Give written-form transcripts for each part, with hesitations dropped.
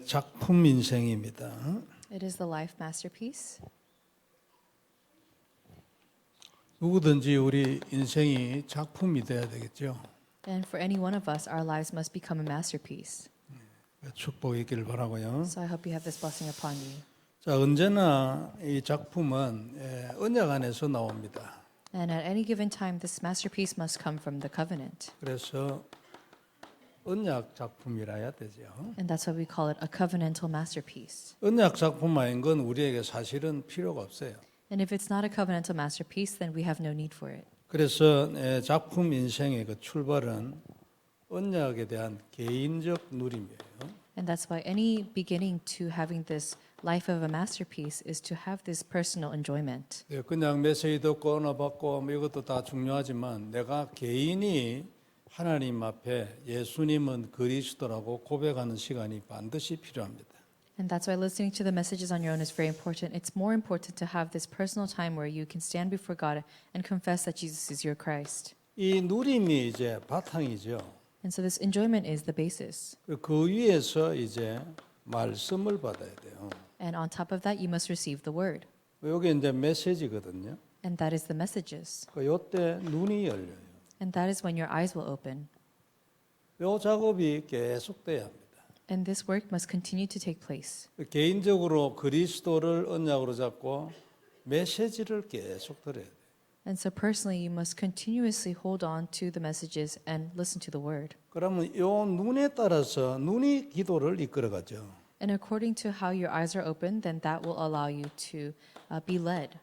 작품 인생입니다. It is the life masterpiece. 누구든지 우리 인생이 작품이 돼야 되겠죠. And for any one of us, our lives must become a masterpiece. 축복이 있기를 바라고요. So I hope you have this blessing upon you. 자, 언제나 이 작품은 언약 안에서 나옵니다. And at any given time, this masterpiece must come from the covenant. 그래서 언약 작품이라 해야 되죠. And that's why we call it a covenantal masterpiece. 언약 작품 아닌 건 우리에게 사실은 필요가 없어요. And if it's not a covenantal masterpiece, then we have no need for it. 그래서 작품 인생의 그 출발은 언약에 대한 개인적 누림이에요. And that's why any beginning to having this life of a masterpiece is to have this personal enjoyment. 그냥 메시지 듣고 언어 받고 이것도 다 중요하지만 내가 개인이 하나님 앞에 예수님은 그리스도라고 고백하는 시간이 반드시 필요합니다. And that's why listening to the messages on your own is very important. It's more important to have this personal time where you can stand before God and confess that Jesus is your Christ. 이 누림이 이제 바탕이죠. And so this enjoyment is the basis. 그 위에서 이제 말씀을 받아야 돼요. And on top of that, you must receive the word. 여기 이제 메시지거든요. And that is the messages. 요때 눈이 열려요. And that is when your eyes will open. 요 작업이 계속돼야 합니다. And this work must continue to take place. 개인적으로 그리스도를 언약으로 잡고 메시지를 계속 들어야 돼요. And so personally, you must continuously hold on to the messages and listen to the word. 그러면 요 눈에 따라서 눈이 기도를 이끌어가죠. And according to how your eyes are open, then that will allow you to be led.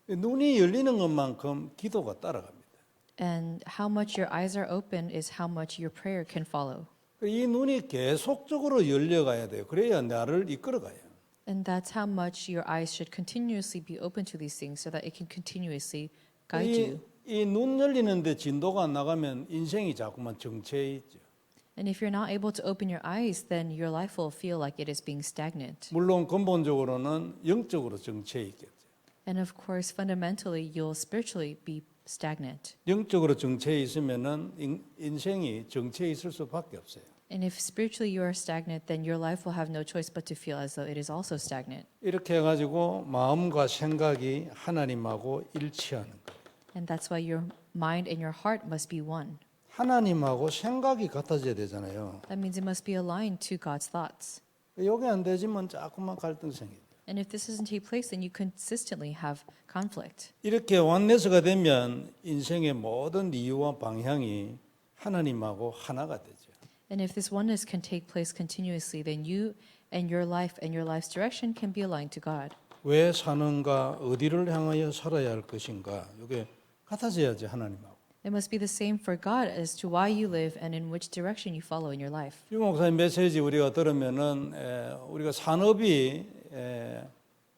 눈이 열리는 것만큼 기도가 따라갑니다. And how much your eyes are open is how much your prayer can follow. 이 눈이 계속적으로 열려가야 돼요. 그래야 나를 이끌어가요. And that's how much your eyes should continuously be open to these things so that it can continuously guide you. 이 눈 열리는데 진도가 안 나가면 인생이 자꾸만 정체해 있죠. And if you're not able to open your eyes, then your life will feel like it is being stagnant. 물론 근본적으로는 영적으로 정체해 있겠죠. And of course, fundamentally, you'll spiritually be stagnant. 영적으로 정체해 있으면은 인생이 정체해 있을 수밖에 없어요. And if spiritually you are stagnant, then your life will have no choice but to feel as though it is also stagnant. 이렇게 해가지고 마음과 생각이 하나님하고 일치하는 거예요. And that's why your mind and your heart must be one. 하나님하고 생각이 같아져야 되잖아요. That means it must be aligned to God's thoughts. 이게 안 되지만 자꾸만 갈등 생겨요. And if this doesn't take place, then you consistently have conflict. 이렇게 원네스가 되면 인생의 모든 이유와 방향이 하나님하고 하나가 되죠. And if this oneness can take place continuously, then you and your life's direction can be aligned to God. 왜 사는가, 어디를 향하여 살아야 할 것인가, 이게 같아져야지 하나님하고. It must be the same for God as to why you live and in which direction you follow in your life. 유 목사님 메시지 우리가 들으면은 우리가 산업이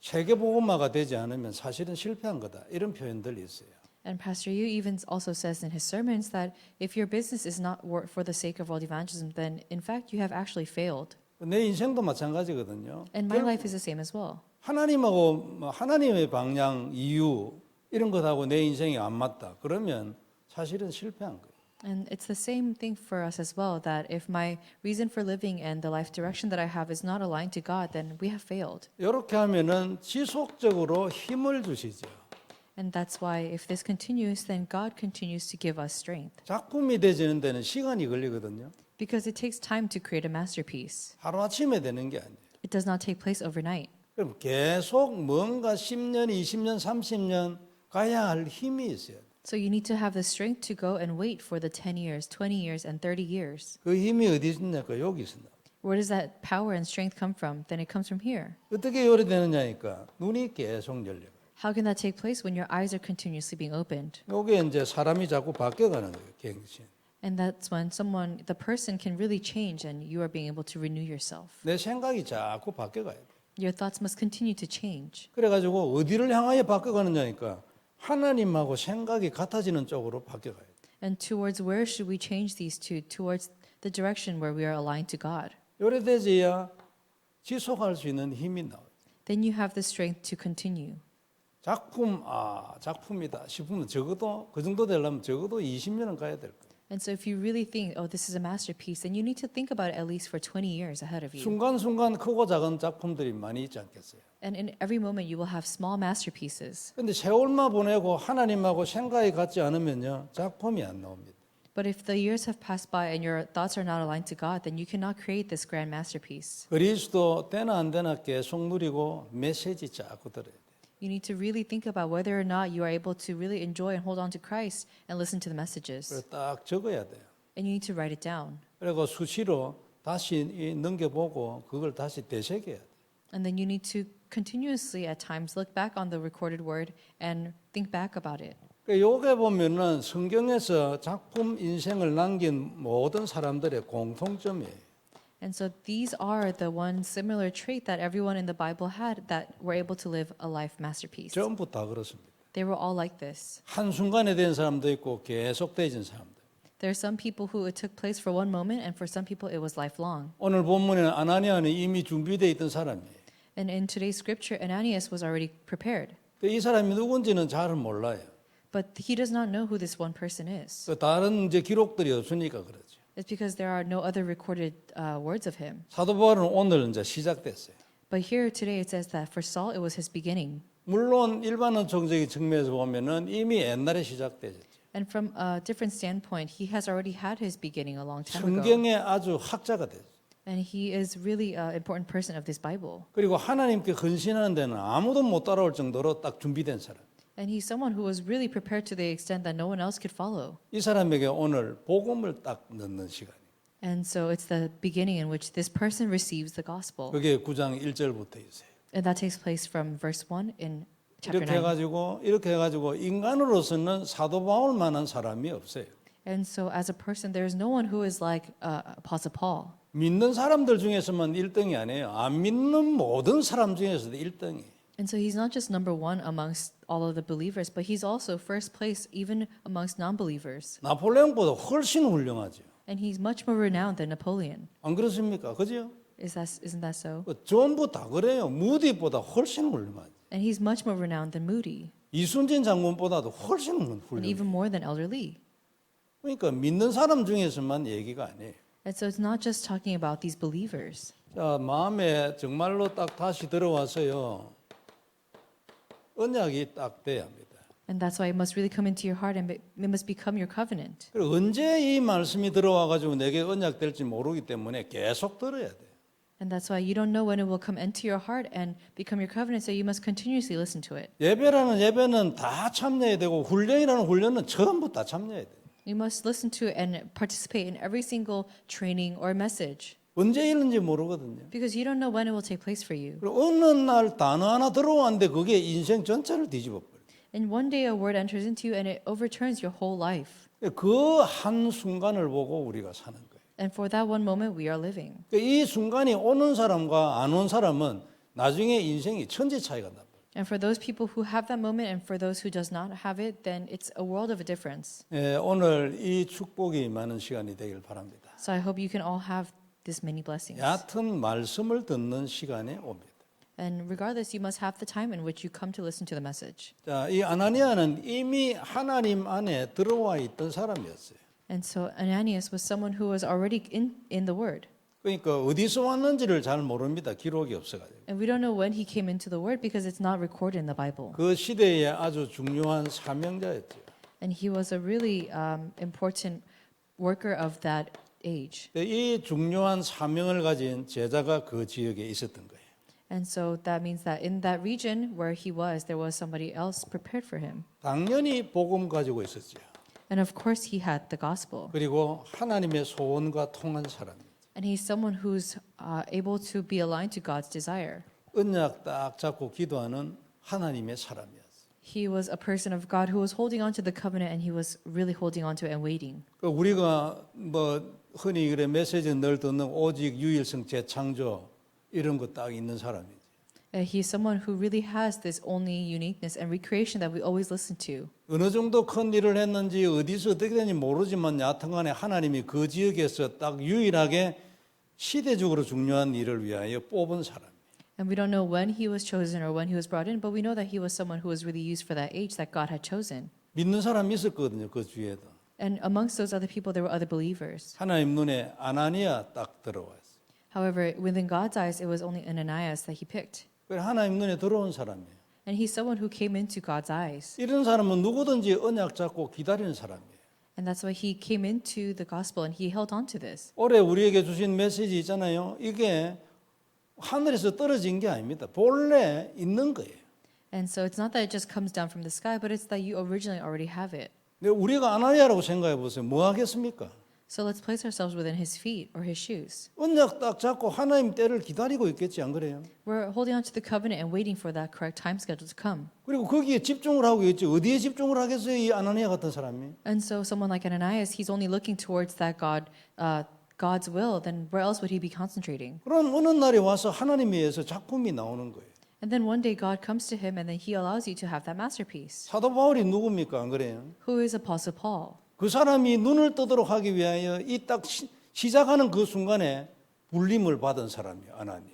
세계복음화가 되지 않으면 사실은 실패한 거다, 이런 표현들이 있어요. And Pastor Yu even also says in his sermons that if your business is not for the sake of world evangelism, then in fact you have actually failed. 내 인생도 마찬가지거든요. And my life is the same as well. 하나님하고 하나님의 방향, 이유 이런 것하고 내 인생이 안 맞다, 그러면 사실은 실패한 거예요. And it's the same thing for us as well, that if my reason for living and the life direction that I have is not aligned to God, then we have failed. 이렇게 하면은 지속적으로 힘을 주시죠. And that's why if this continues, then God continues to give us strength. 작품이 되지는 데는 시간이 걸리거든요. Because it takes time to create a masterpiece. 하루아침에 되는 게 아니에요. It does not take place overnight. 그럼 계속 뭔가 10년, 20년, 30년 가야 할 힘이 있어요. So you need to have the strength to go and wait for the 10 years, 20 years, and 30 years. 그 힘이 어디 있습니까? 여기 있습니다. Where does that power and strength come from? Then it comes from here. 어떻게 요리되느냐니까 눈이 계속 열려요. How can that take place when your eyes are continuously being opened? 요게 이제 사람이 자꾸 바뀌어가는 거예요, 갱신. And that's when the person can really change and you are being able to renew yourself. 내 생각이 자꾸 바뀌어가야 돼. Your thoughts must continue to change. 그래가지고 어디를 향하여 바뀌어가느냐니까 하나님하고 생각이 같아지는 쪽으로 바뀌어가야 돼. And towards where should we change these two? Towards the direction where we are aligned to God. 요래돼야 지속할 수 있는 힘이 나와요. Then you have the strength to continue. 작품이다 싶으면 적어도 그 정도 되려면 적어도 20년은 가야 될 거예요. And so if you really think, oh, this is a masterpiece, then you need to think about it at least for 20 years ahead of you. 순간순간 크고 작은 작품들이 많이 있지 않겠어요? And in every moment you will have small masterpieces. 근데 세월만 보내고 하나님하고 생각이 같지 않으면요, 작품이 안 나옵니다. But if the years have passed by and your thoughts are not aligned to God, then you cannot create this grand masterpiece. 그리스도 되나 안 되나 계속 누리고 메시지 자꾸 들어야 돼요. You need to really think about whether or not you are able to really enjoy and hold on to Christ and listen to the messages. 그래서 딱 적어야 돼요. And you need to write it down. 그리고 수시로 다시 넘겨보고 그걸 다시 되새겨야 돼요. And then you need to continuously at times look back on the recorded word and think back about it. 요게 보면은 성경에서 작품 인생을 남긴 모든 사람들의 공통점이에요. And so these are the one similar trait that everyone in the Bible had that were able to live a life masterpiece. 전부 다 그렇습니다. They were all like this. 한순간에 된 사람도 있고 계속 되어진 사람도. There are some people who it took place for one moment, and for some people it was lifelong. 오늘 본문에는 아나니아는 이미 준비되어 있던 사람이에요. And in today's scripture, Ananias was already prepared. 이 사람이 누군지는 잘 몰라요. But he does not know who this one person is. 다른 기록들이 없으니까 그렇죠. It's because there are no other recorded words of him. 사도 바울은 오늘 이제 시작됐어요. But here today it says that for Saul it was his beginning. 물론 일반론적인 측면에서 보면은 이미 옛날에 시작되었죠. And from a different standpoint, he has already had his beginning a long time ago. 성경의 아주 학자가 됐어요. And he is really an important person of this Bible. 그리고 하나님께 헌신하는 데는 아무도 못 따라올 정도로 딱 준비된 사람. And he's someone who was really prepared to the extent that no one else could follow. 이 사람에게 오늘 복음을 딱 넣는 시간이에요. And so it's the beginning in which this person receives the gospel. 그게 9장 1절부터 있어요. And that takes place from verse 1 in chapter 이렇게 9. 해가지고 인간으로서는 사도 바울만한 사람이 없어요. And so as a person, there is no one who is like Apostle Paul. 믿는 사람들 중에서만 1등이 아니에요. 안 믿는 모든 사람 중에서도 1등이에요. And so he's not just number one amongst all of the believers, but he's also first place even amongst non-believers. 나폴레옹보다 훨씬 훌륭하죠. And he's much more renowned than Napoleon. 안 그렇습니까? 그죠? Isn't that so? 전부 다 그래요. 무디보다 훨씬 훌륭하죠. And he's much more renowned than Moody, 이순신 장군보다도 훨씬 and 훌륭해요. even more than Elder Lee. 그러니까 믿는 사람 중에서만 얘기가 아니에요. And so it's not just talking about these believers. 자, 마음에 정말로 딱 다시 들어와서요. 언약이 딱 돼야 합니다. And that's why it must really come into your heart and it must become your covenant. 그리고 언제 이 말씀이 들어와 가지고 내게 언약 될지 모르기 때문에 계속 들어야 돼요. And that's why you don't know when it will come into your heart and become your covenant, so you must continuously listen to it. 예배라는 예배는 다 참여해야 되고 훈련이라는 훈련은 전부 다 참여해야 돼요. You must listen to and participate in every single training or message 언제 이런지 모르거든요. because you don't know when it will take place for you. 그리고 어느 날 단어 하나 들어왔는데 그게 인생 전체를 뒤집어 버려요. And one day a word enters into you and it overturns your whole life. 그 한 순간을 보고 우리가 사는 거예요. And for that one moment we are living. 이 순간이 오는 사람과 안 온 사람은 나중에 인생이 천지 차이가 납니다. And for those people who have that moment and for those who does not have it, then it's a world of a difference. 오늘 이 축복이 많은 시간이 되길 바랍니다. So I hope you can all have this many blessings. 얕은 말씀을 듣는 시간에 옵니다. And regardless, you must have the time in which you come to listen to the message. 자, 이 아나니아는 이미 하나님 안에 들어와 있던 사람이었어요. And so Ananias was someone who was already in the Word. 그러니까 어디서 왔는지를 잘 모릅니다. 기록이 없어가지고. And we don't know when he came into the Word because it's not recorded in the Bible. 그 시대의 아주 중요한 사명자였죠. And he was a really important worker of that age. 이 중요한 사명을 가진 제자가 그 지역에 있었던 거예요. And so that means that in that region where he was, there was somebody else prepared for him. 당연히 복음 가지고 있었죠. And of course, he had the gospel. 그리고 하나님의 소원과 통한 사람입니다. And he's someone who's able to be aligned to God's desire. 언약 딱 잡고 기도하는 하나님의 사람이었어요. He was a person of God who was holding on to the covenant and he was really holding on to it and waiting. 우리가 흔히 그래 메시지 늘 듣는 오직 유일성 재창조 이런 거 딱 있는 사람이지. He's someone who really has this only uniqueness and recreation that we always listen to. 어느 정도 큰 일을 했는지 어디서 어떻게 되는지 모르지만 여하튼간에 하나님이 그 지역에서 딱 유일하게 시대적으로 중요한 일을 위하여 뽑은 사람. And we don't know when he was chosen or when he was brought in, but we know that he was someone who was really used for that age that God had chosen. 믿는 사람이 있었거든요. 그 주위에도. And amongst those other people, there were other believers. 하나님 눈에 아나니아 딱 들어왔어요. However, within God's eyes, it was only Ananias that he picked. 그래 하나님 눈에 들어온 사람이에요. And he's someone who came into God's eyes. 이런 사람은 누구든지 언약 잡고 기다리는 사람이에요. And that's why he came into the gospel and he held on to this. 올해 우리에게 주신 메시지 있잖아요. 이게 하늘에서 떨어진 게 아닙니다. 본래 있는 거예요. And so it's not that it just comes down from the sky, but it's that you originally already have it. 근데 우리가 아나니아라고 생각해 보세요. 뭐 하겠습니까? So let's place ourselves within his feet or his shoes. 언약 딱 잡고 하나님 때를 기다리고 있겠지 안 그래요? We're holding on to the covenant and waiting for that correct time schedule to come. 그리고 거기에 집중을 하고 있지 어디에 집중을 하겠어요? 이 아나니아 같은 사람이. And so someone like Ananias, he's only looking towards that God's will. Then where else would he be concentrating? 그럼 어느 날에 와서 하나님에 의해서 작품이 나오는 거예요. And then one day God comes to him and then he allows you to have that masterpiece. 사도 바울이 누굽니까? 안 그래요? Who is Apostle Paul? 그 사람이 눈을 뜨도록 하기 위하여 이 딱 시작하는 그 순간에 불림을 받은 사람이에요. 아나니.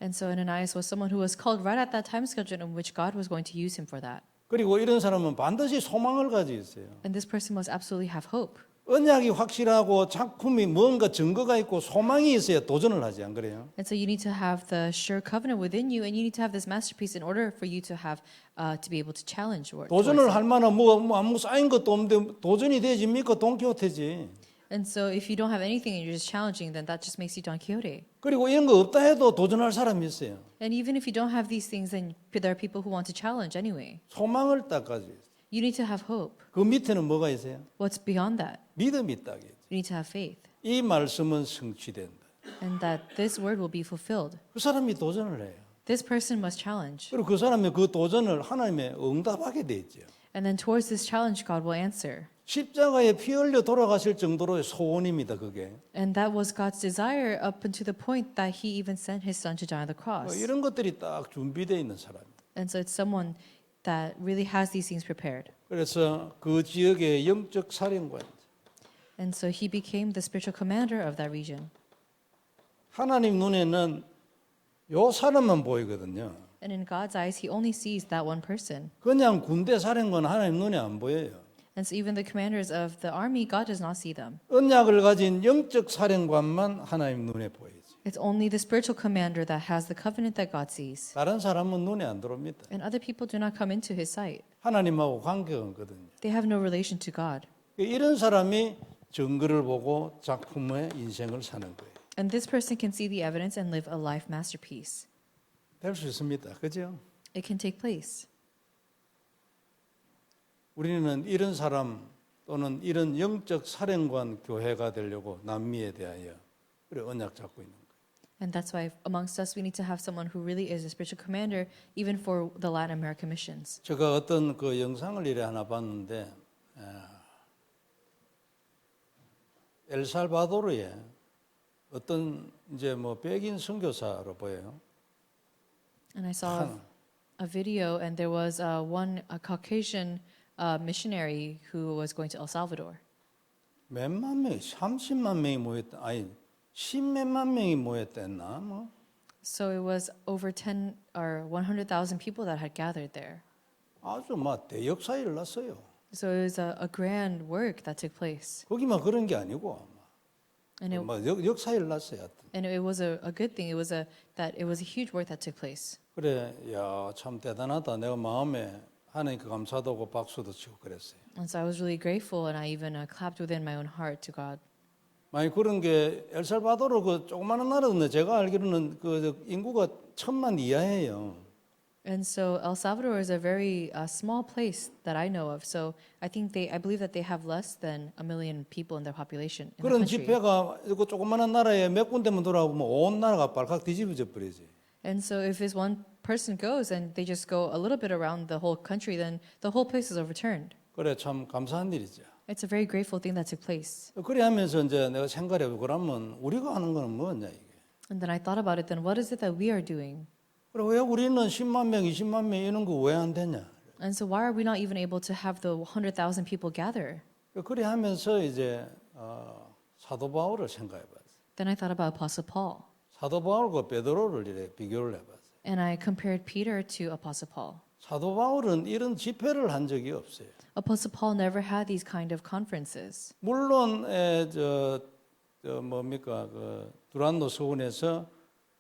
And so Ananias was someone who was called right at that time schedule in which God was going to use him for that. 그리고 이런 사람은 반드시 소망을 가지고 있어요. And this person must absolutely have hope. 언약이 확실하고 작품이 뭔가 증거가 있고 소망이 있어야 도전을 하지 안 그래요? And so you need to have the sure covenant within you, and you need to have this masterpiece in order for you to have to be able to challenge. 도전을 할 만한 뭐 아무 쌓인 것도 없는데 도전이 되집니까? 돈키호테지. And so if you don't have anything and you're just challenging, then that just makes you Don Quixote. 그리고 이런 거 없다 해도 도전할 사람이 있어요. And even if you don't have these things, then there are people who want to challenge anyway. 소망을 딱 가지고 있어요. You need to have hope. 그 밑에는 뭐가 있어요? What's beyond that? 믿음이 딱 있어요. You need to have faith. 이 말씀은 성취된다. And that this word will be fulfilled. 그 사람이 도전을 해요. This person must challenge. 그리고 그 사람이 그 도전을 하나님의 응답하게 돼 있죠. And then towards this challenge, God will answer. 십자가에 피 흘려 돌아가실 정도로의 소원입니다. 그게. And that was God's desire up until the point that He even sent His Son to die on the cross. 이런 것들이 딱 준비되어 있는 사람입니다. And so it's someone that really has these things prepared. 그래서 그 지역의 영적 사령관. And so he became the spiritual commander of that region. 하나님 눈에는 요 사람만 보이거든요. And in God's eyes, He only sees that one person. 그냥 군대 사령관 하나님 눈에 안 보여요. And so even the commanders of the army, God does not see them. 언약을 가진 영적 사령관만 하나님 눈에 보이지. It's only the spiritual commander that has the covenant that God sees. 다른 사람은 눈에 안 들어옵니다. And other people do not come into His sight. 하나님하고 관계가 없거든요. They have no relation to God. 이런 사람이 증거를 보고 작품의 인생을 사는 거예요. And this person can see the evidence and live a life masterpiece. 될 수 있습니다. 그죠? It can take place. 우리는 이런 사람 또는 이런 영적 사령관 교회가 되려고 남미에 대하여 그래 언약 잡고 있는 거예요. And that's why amongst us we need to have someone who really is a spiritual commander even for the Latin American missions. 제가 어떤 그 영상을 이래 하나 봤는데 엘살바도르에 어떤 이제 뭐 백인 선교사로 보여요. And I saw a video and there was a Caucasian missionary who was going to El Salvador. 몇만 명이 30만 명이 모였다. 아니 10몇만 명이 모였댔나 뭐. So it was over 10 or 100,000 people that had gathered there. 아주 막 대역사 일어났어요. So it was a grand work that took place. 거기만 그런 게 아니고 And it, 막 역사 일어났어요. and it was a good thing. It was a huge work that took place. 그래, 야 참 대단하다. 내가 마음에 하나님께 감사도 하고 박수도 치고 그랬어요. And so I was really grateful, and I even clapped within my own heart to God. 만약 그런 게 엘살바도르 그 조그마한 나라인데 제가 알기로는 그 인구가 1,000만 이하예요. And so El Salvador is a very small place that I know of. So I believe that they have less than 1 million people in their population in the 그런 country. 집회가 이거 조그마한 나라에 몇 군데만 돌아오면 온 나라가 발칵 뒤집어져 버리지. And so if this one person goes and they just go a little bit around the whole country, then the whole place is overturned. 그래 참 감사한 일이죠. It's a very grateful thing that took place. 그래 하면서 이제 내가 생각해 보고 그러면 우리가 하는 거는 뭐냐 이게. And then I thought about it. Then what is it that we are doing? 그래 왜 우리는 10만 명, 20만 명 이런 거 왜 안 되냐? And so why are we not even able to have the 100,000 people gather? 그래 하면서 이제 사도 바울을 생각해 봤어요. Then I thought about Apostle Paul. 사도 바울과 베드로를 이렇게 비교를 해봤어요. And I compared Peter to Apostle Paul. 사도 바울은 이런 집회를 한 적이 없어요. Apostle Paul never had these kind of conferences. 물론 뭡니까 그 두란노 서원에서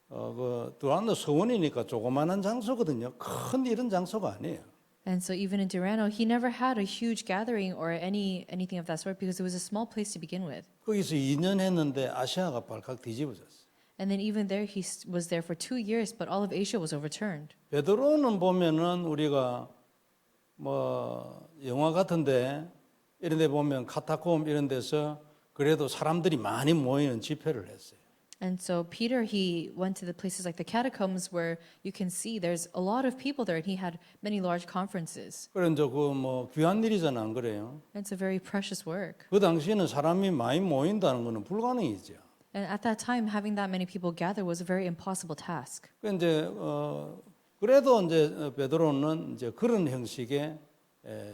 그 두란노 서원이니까 조그마한 장소거든요. 큰 이런 장소가 아니에요. And so even in Durano, he never had a huge gathering or anything of that sort because it was a small place to begin with. 거기서 2년 했는데 아시아가 발칵 뒤집어졌어요. And then even there, he was there for 2 years, but all of Asia was overturned. 베드로는 보면은 우리가 뭐 영화 같은데 이런 데 보면 카타콤 이런 데서 그래도 사람들이 많이 모이는 집회를 했어요. And so Peter, he went to the places like the catacombs where you can see there's a lot of people there, and he had many large conferences. 그런 그뭐 귀한 일이잖아, 안 그래요? And it's a very precious work. 그 당시에는 사람이 많이 모인다는 것은 불가능이죠. And at that time, having that many people gather was a very impossible task. 그 이제 그래도 이제 베드로는 이제 그런 형식의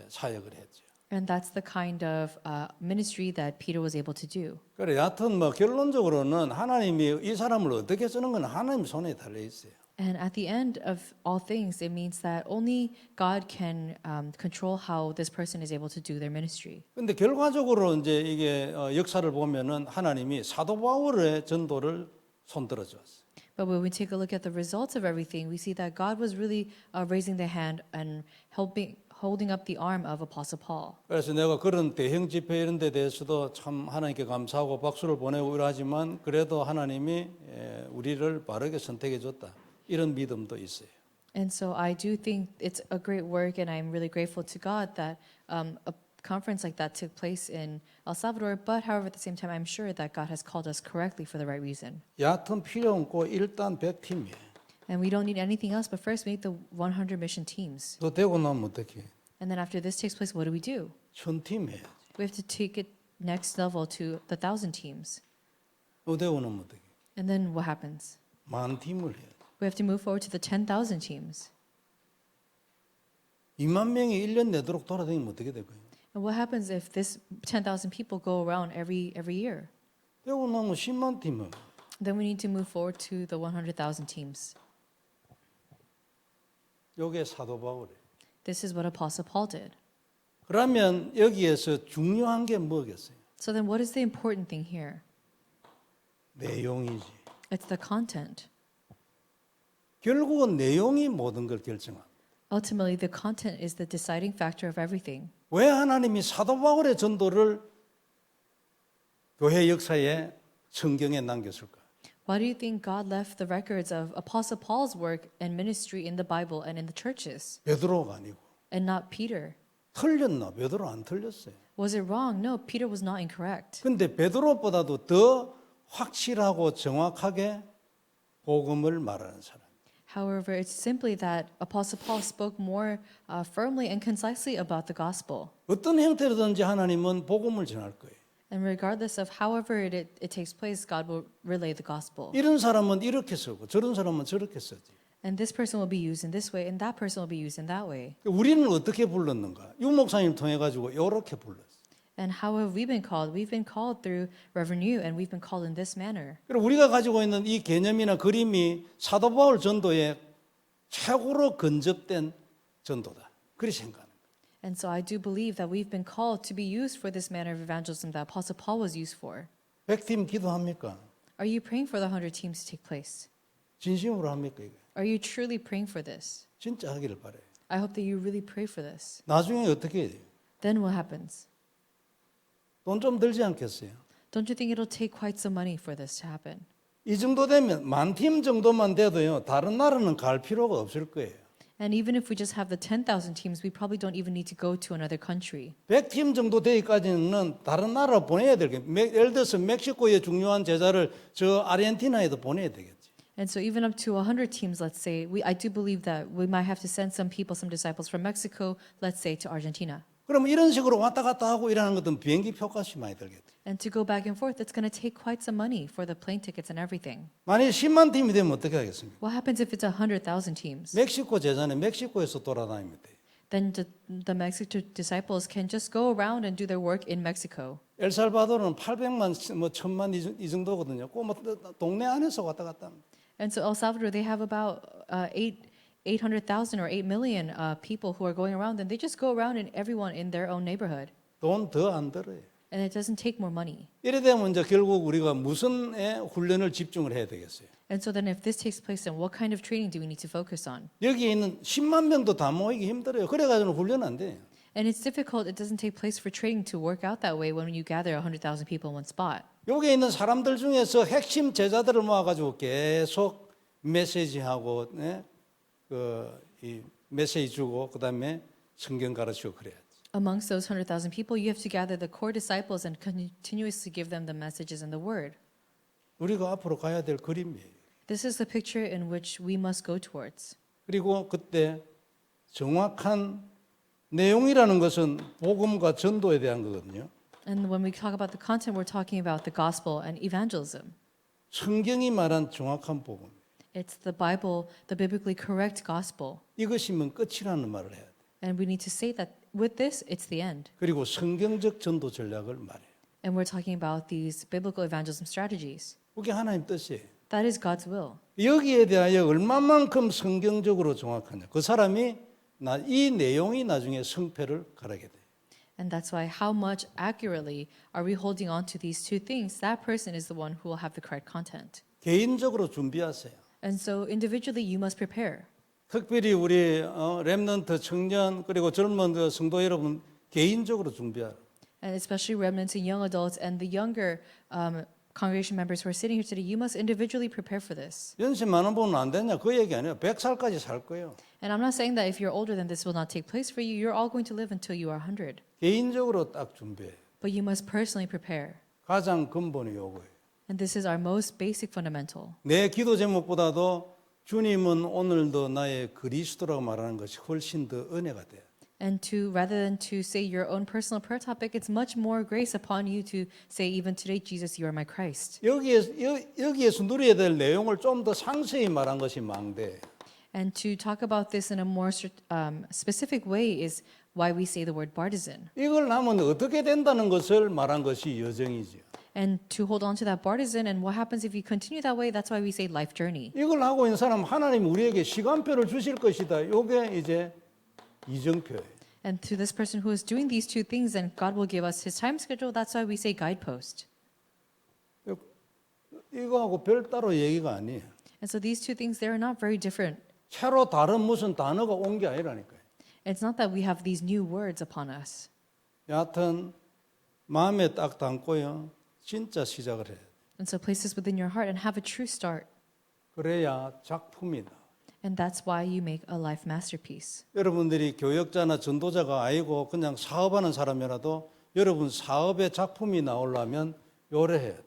사역을 했죠. And that's the kind of ministry that Peter was able to do. 그래 여하튼 뭐 결론적으로는 하나님이 이 사람을 어떻게 쓰는 건 하나님 손에 달려 있어요. And at the end of all things, it means that only God can control how this person is able to do their ministry. 근데 결과적으로 이제 이게 역사를 보면은 하나님이 사도 바울의 전도를 손들어 줬어요. But when we take a look at the results of everything, we see that God was really raising the hand and holding up the arm of Apostle Paul. 그래서 내가 그런 대형 집회 이런 데 대해서도 참 하나님께 감사하고 박수를 보내고 이러하지만 그래도 하나님이 우리를 바르게 선택해 줬다. 이런 믿음도 있어요. And so I do think it's a great work, and I'm really grateful to God that a conference like that took place in El Salvador. But however, at the same time, I'm sure that God has called us correctly for the right reason. 얕은 필요 없고 일단 100팀이에요. And we don't need anything else, but first we need the 100 mission teams. 또 되고 나면 어떻게? And then after this takes place, what do? 1000팀 해야지. We have to take it next level to the 1,000 teams. 또 되고 나면 어떻게? And then what happens? 10,000팀을 해야지. We have to move forward to the 10,000 teams. 2만 명이 1년 내도록 돌아다니면 어떻게 될 거예요? And what happens if this 10,000 people go around every year? 되고 나면 10만 팀을. Then we need to move forward to the 100,000 teams. 요게 사도 바울이에요. This is what Apostle Paul did. 그러면 여기에서 중요한 게 뭐겠어요? So then what is the important thing here? 내용이지. It's the content. 결국은 내용이 모든 걸 결정합니다. Ultimately, the content is the deciding factor of everything. 왜 하나님이 사도 바울의 전도를 교회 역사에 성경에 남겼을까? Why do you think God left the records of Apostle Paul's work and ministry in the Bible and in the churches, 베드로가 아니고. and not Peter? 틀렸나? 베드로 안 틀렸어요. Was it wrong? No, Peter was not incorrect. 근데 베드로보다도 더 확실하고 정확하게 복음을 말하는 사람. However, it's simply that Apostle Paul spoke more firmly and concisely about the gospel. 어떤 형태로든지 하나님은 복음을 전할 거예요. And regardless of however it takes place, God will relay the gospel. 이런 사람은 이렇게 쓰고 저런 사람은 저렇게 쓰지. And this person will be used in this way, and that person will be used in that way. 우리는 어떻게 불렀는가? 유 목사님 통해 가지고 이렇게 불렀어요. And how have we been called? We've been called through Reverend Yu, and we've been called in this manner. 그리고 우리가 가지고 있는 이 개념이나 그림이 사도 바울 전도의 최고로 근접된 전도다. 그렇게 생각하는 거예요. And so I do believe that we've been called to be used for this manner of evangelism that Apostle Paul was used for. 100팀 기도합니까? Are you praying for the 100 teams to take place? 진심으로 합니까 이거? Are you truly praying for this? 진짜 하기를 바래요. I hope that you really pray for this. 나중에 어떻게 해야 돼요? Then what happens? 돈 좀 들지 않겠어요? Don't you think it'll take quite some money for this to happen? 이 정도 되면 10,000팀 정도만 돼도요. 다른 나라는 갈 필요가 없을 거예요. And even if we just have the 10,000 teams, we probably don't even need to go to another country. 100팀 정도 되기까지는 다른 나라로 보내야 될 거예요. 예를 들어서 멕시코의 중요한 제자를 저 아르헨티나에도 보내야 되겠지. And so even up to 100 teams, let's say, I do believe that we might have to send some people, some disciples from Mexico, let's say, to Argentina. 그럼 이런 식으로 왔다 갔다 하고 이러는 것은 비행기 표값이 많이 들겠죠. And to go back and forth, it's going to take quite some money for the plane tickets and everything. 만일 10만 팀이 되면 어떻게 하겠습니까? What happens if it's 100,000 teams? 멕시코 제자는 멕시코에서 돌아다니면 돼요. Then the Mexico disciples can just go around and do their work in Mexico. 엘살바도르는 800만, 뭐 1,000만 이 정도거든요. 꼭 뭐 동네 안에서 왔다 갔다 합니다. And so El Salvador, they have about 800,000 or 8 million people who are going around, and they just go around in everyone in their own neighborhood. 돈 더 안 들어요. And it doesn't take more money. 이래 되면 이제 결국 우리가 무슨 훈련을 집중을 해야 되겠어요. And so then if this takes place, then what kind of training do we need to focus on? 여기 있는 10만 명도 다 모이기 힘들어요. 그래가지고 훈련 안 돼요. And it's difficult. It doesn't take place for training to work out that way when you gather 100,000 people in one spot. 여기 있는 사람들 중에서 핵심 제자들을 모아가지고 계속 메시지하고 이 메시지 주고 그다음에 성경 가르치고 그래야지. Amongst those 100,000 people, you have to gather the core disciples and continuously give them the messages and the word. 우리가 앞으로 가야 될 그림이에요. This is the picture in which we must go towards. 그리고 그때 정확한 내용이라는 것은 복음과 전도에 대한 거거든요. And when we talk about the content, we're talking about the gospel and evangelism. 성경이 말한 정확한 복음. It's the Bible, the biblically correct gospel. 이것이면 끝이라는 말을 해야 돼. And we need to say that with this, it's the end. 그리고 성경적 전도 전략을 말해요. And we're talking about these biblical evangelism strategies. 그게 하나님 뜻이에요. That is God's will. 여기에 대하여 얼마만큼 성경적으로 정확하냐. 그 사람이 이 내용이 나중에 성패를 가르게 돼. And that's why how much accurately are we holding on to these two things? That person is the one who will have the correct content. 개인적으로 준비하세요. And so individually you must prepare. 특별히 우리 렘넌트 청년 그리고 젊은 성도 여러분 개인적으로 준비하라. And especially remnants and young adults and the younger congregation members who are sitting here today, you must individually prepare for this. 연세 많은 분은 안 되냐? 그 얘기 아니에요. 100살까지 살 거예요. And I'm not saying that if you're older then this will not take place for you. You're all going to live until you are 100. 개인적으로 딱 준비해. But you must personally prepare. 가장 근본이 요거예요. And this is our most basic fundamental. 내 기도 제목보다도 주님은 오늘도 나의 그리스도라고 말하는 것이 훨씬 더 은혜가 돼요. And to rather than to say your own personal prayer topic, it's much more grace upon you to say, even today, Jesus, you are my Christ. 여기에서 누려야 될 내용을 좀 더 상세히 말한 것이 망대. And to talk about this in a more specific way is why we say the word bartisan. 이걸 하면 어떻게 된다는 것을 말한 것이 여정이죠. And to hold on to that bartisan and what happens if you continue that way, that's why we say life journey. 이걸 하고 있는 사람 하나님 우리에게 시간표를 주실 것이다. 이게 이제 이정표예요. And to this person who is doing these two things, then God will give us his time schedule. That's why we say guidepost. 이거하고 별따로 얘기가 아니에요. And so these two things, they're not very different. 새로 다른 무슨 단어가 온 게 아니라니까요. It's not that we have these new words upon us. 여하튼 마음에 딱 담고요. 진짜 시작을 해야 돼. And so place this within your heart and have a true start. 그래야 작품이다. And that's why you make a life masterpiece. 여러분들이 교역자나 전도자가 아니고 그냥 사업하는 사람이라도 여러분 사업의 작품이 나오려면 요래 해야 돼.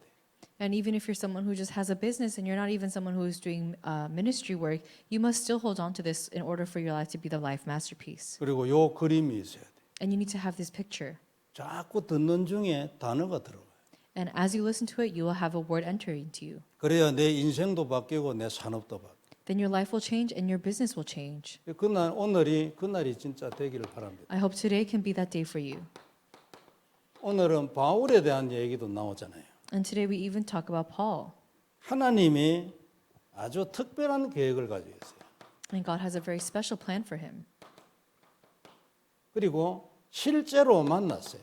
And even if you're someone who just has a business and you're not even someone who is doing ministry work, you must still hold on to this in order for your life to be the life masterpiece. 그리고 요 그림이 있어야 돼. And you need to have this picture. 자꾸 듣는 중에 단어가 들어와요. And as you listen to it, you will have a word enter into you. 그래야 내 인생도 바뀌고 내 산업도 바뀌고. Then your life will change and your business will change. 그날이 진짜 되기를 바랍니다. I hope today can be that day for you. 오늘은 바울에 대한 얘기도 나오잖아요. And today we even talk about Paul. 하나님이 아주 특별한 계획을 가지고 있어요. And God has a very special plan for him. 그리고 실제로 만났어요.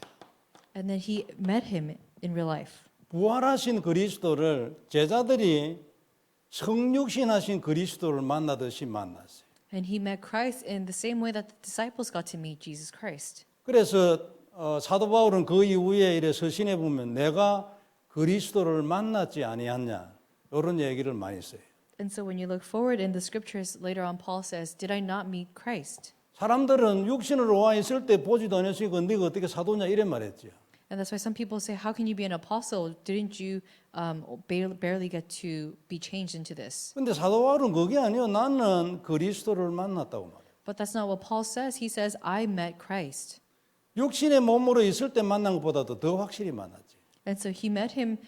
And then he met him in real life. 부활하신 그리스도를 제자들이 성육신하신 그리스도를 만나듯이 만났어요. And he met Christ in the same way that the disciples got to meet Jesus Christ. 그래서 사도 바울은 그 이후에 이래 서신에 보면 내가 그리스도를 만났지 아니하냐 이런 얘기를 많이 써요. And so when you look forward in the scriptures, later on Paul says, did I not meet Christ? 사람들은 육신으로 와 있을 때 보지도 않았으니까 네가 어떻게 사도냐 이래 말했죠. And that's why some people say, how can you be an apostle? Didn't you barely get to be changed into this? 근데 사도 바울은 그게 아니에요. 나는 그리스도를 만났다고 말해요. But that's not what Paul says. He says, I met Christ. 육신의 몸으로 있을 때 만난 것보다도 더 확실히 만났지. And so he met him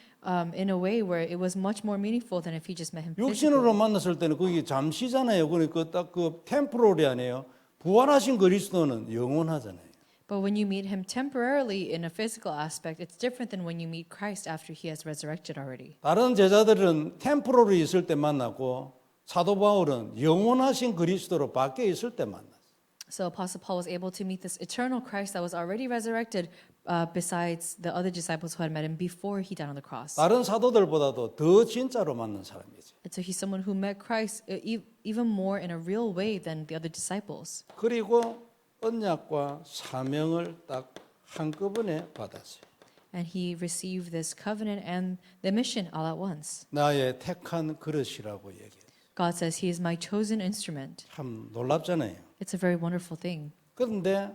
in a way where it was much more meaningful than if he just met him 육신으로 physically. 만났을 때는 그게 잠시잖아요. 그러니까 딱 그 템포럴이 아니에요. 부활하신 그리스도는 영원하잖아요. But when you meet him temporarily in a physical aspect, it's different than when you meet Christ after he has resurrected already. 다른 제자들은 템포럴이 있을 때 만났고 사도 바울은 영원하신 그리스도로 바뀌어 있을 때 만났어요. So Apostle Paul was able to meet this eternal Christ that was already resurrected besides the other disciples who had met him before he died on the cross. 다른 사도들보다도 더 진짜로 만난 사람이죠. And so he's someone who met Christ even more in a real way than the other disciples. 그리고 언약과 사명을 딱 한꺼번에 받았어요. And he received this covenant and the mission all at once. 나의 택한 그릇이라고 얘기해요. God says he is my chosen instrument. 참 놀랍잖아요. It's a very wonderful thing. 그런데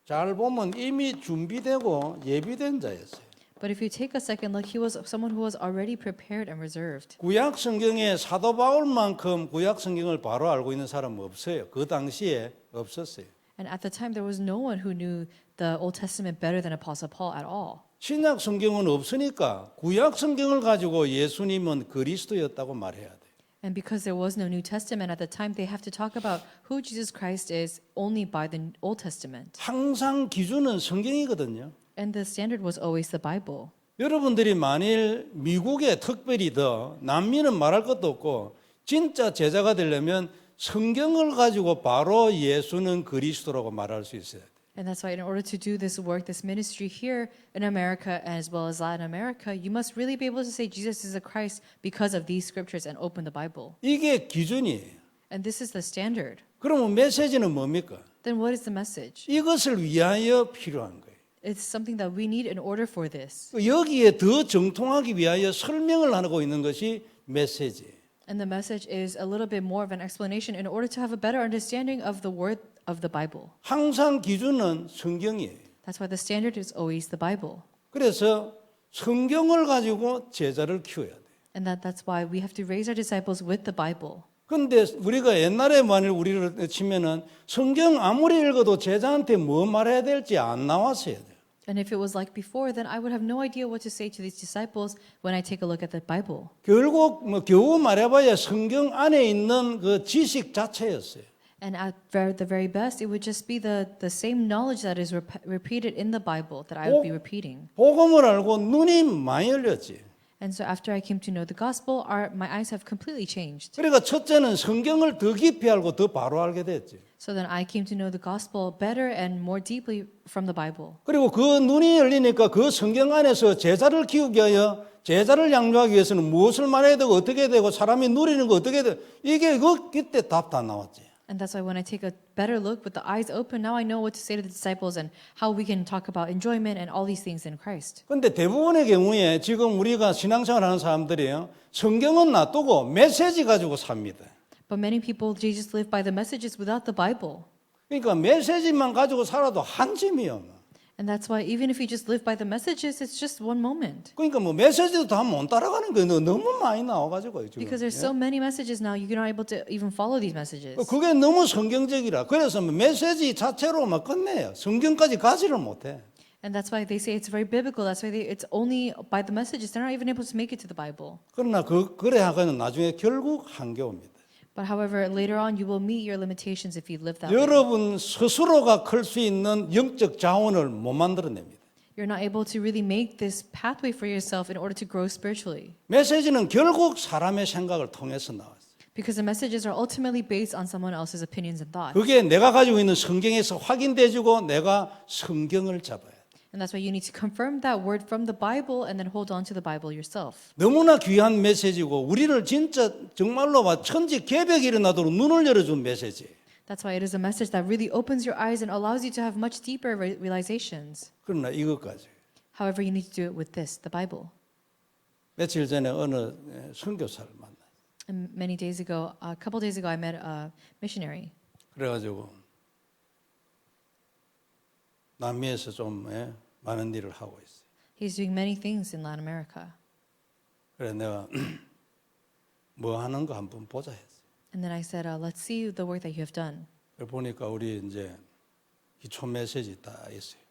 잘 보면 이미 준비되고 예비된 자였어요. But if you take a second look, he was someone who was already prepared and reserved. 구약 성경에 사도 바울만큼 구약 성경을 바로 알고 있는 사람은 없어요. 그 당시에 없었어요. And at the time, there was no one who knew the Old Testament better than Apostle Paul at all. 신약 성경은 없으니까 구약 성경을 가지고 예수님은 그리스도였다고 말해야 돼요. And because there was no New Testament at the time, they have to talk about who Jesus Christ is only by the Old Testament. 항상 기준은 성경이거든요. And the standard was always the Bible. 여러분들이 만일 미국에 특별히 더 남미는 말할 것도 없고 진짜 제자가 되려면 성경을 가지고 바로 예수는 그리스도라고 말할 수 있어야 돼요. And that's why in order to do this work, this ministry here in America as well as Latin America, you must really be able to say Jesus is the Christ because of these scriptures and open the Bible. 이게 기준이에요. And this is the standard. 그러면 메시지는 뭡니까? Then what is the message? 이것을 위하여 필요한 거예요. It's something that we need in order for this. 여기에 더 정통하기 위하여 설명을 하고 있는 것이 메시지예요. And the message is a little bit more of an explanation in order to have a better understanding of the word of the Bible. 항상 기준은 성경이에요. That's why the standard is always the Bible. 그래서 성경을 가지고 제자를 키워야 돼요. And that's why we have to raise our disciples with the Bible. 근데 우리가 옛날에 만일 우리를 치면은 성경 아무리 읽어도 제자한테 뭐 말해야 될지 안 나왔어야 돼요. And if it was like before, then I would have no idea what to say to these disciples when I take a look at the Bible. 결국 뭐 겨우 말해봐야 성경 안에 있는 그 지식 자체였어요. And at the very best, it would just be the same knowledge that is repeated in the Bible that I would be repeating. 복음을 알고 눈이 많이 열렸지. And so after I came to know the gospel, my eyes have completely changed. 그러니까 첫째는 성경을 더 깊이 알고 더 바로 알게 됐지. So then I came to know the gospel better and more deeply from the Bible. 그리고 그 눈이 열리니까 그 성경 안에서 제자를 키우기 위하여 제자를 양육하기 위해서는 무엇을 말해야 되고 어떻게 되고 사람이 누리는 거 어떻게 되고 이게 그때 답 다 나왔지. And that's why when I take a better look with the eyes open, now I know what to say to the disciples and how we can talk about enjoyment and all these things in Christ. 근데 대부분의 경우에 지금 우리가 신앙생활 하는 사람들이요. 성경은 놔두고 메시지 가지고 삽니다. But many people, they just live by the messages without the Bible. 그러니까 메시지만 가지고 살아도 한 짐이요. And that's why even if you just live by the messages, it's just one moment. 그러니까 뭐 메시지도 다 못 따라가는 거예요. 너무 많이 나와가지고 지금. Because there's so many messages now, you're not able to even follow these messages. 그게 너무 성경적이라. 그래서 메시지 자체로 막 끝내요. 성경까지 가지를 못해. And that's why they say it's very biblical. That's why it's only by the messages. They're not even able to make it to the Bible. 그러나 그래 하고는 나중에 결국 한계옵니다. But however, later on, you will meet your limitations if you live that way. 여러분 스스로가 클 수 있는 영적 자원을 못 만들어냅니다. You're not able to really make this pathway for yourself in order to grow spiritually. 메시지는 결국 사람의 생각을 통해서 나왔어요. Because the messages are ultimately based on someone else's opinions and thoughts. 그게 내가 가지고 있는 성경에서 확인돼지고 내가 성경을 잡아야 돼. And that's why you need to confirm that word from the Bible and then hold on to the Bible yourself. 너무나 귀한 메시지고 우리를 진짜 정말로 천지 개벽이 일어나도록 눈을 열어준 메시지. That's why it is a message that really opens your eyes and allows you to have much deeper realizations. 그러나 이것까지. However, you need to do it with this, the Bible. 며칠 전에 어느 선교사를 만났어요. And many days ago, a couple days ago, I met a missionary. 그래가지고 남미에서 좀 많은 일을 하고 있어요. He's doing many things in Latin America. 그래 내가 뭐 하는 거 한번 보자 했어요. And then I said, let's see the work that you have done. 그래 보니까 우리 이제 기초 메시지 다 있어요.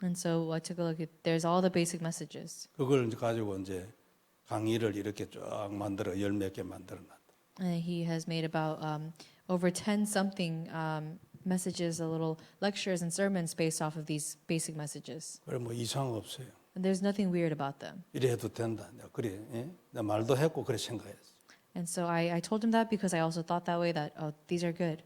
And so I took a look at, there's all the basic messages. 그걸 가지고 이제 강의를 이렇게 쭉 만들어 열 몇 개 만들어 놨다. And he has made about over 10 something messages, a little lectures and sermons based off of these basic messages. 그래 뭐 이상 없어요. And there's nothing weird about them. 이래 해도 된다. 내가 그래, 나 말도 했고 그래 생각했어. And so I told him that because I also thought that way that, oh, these are good.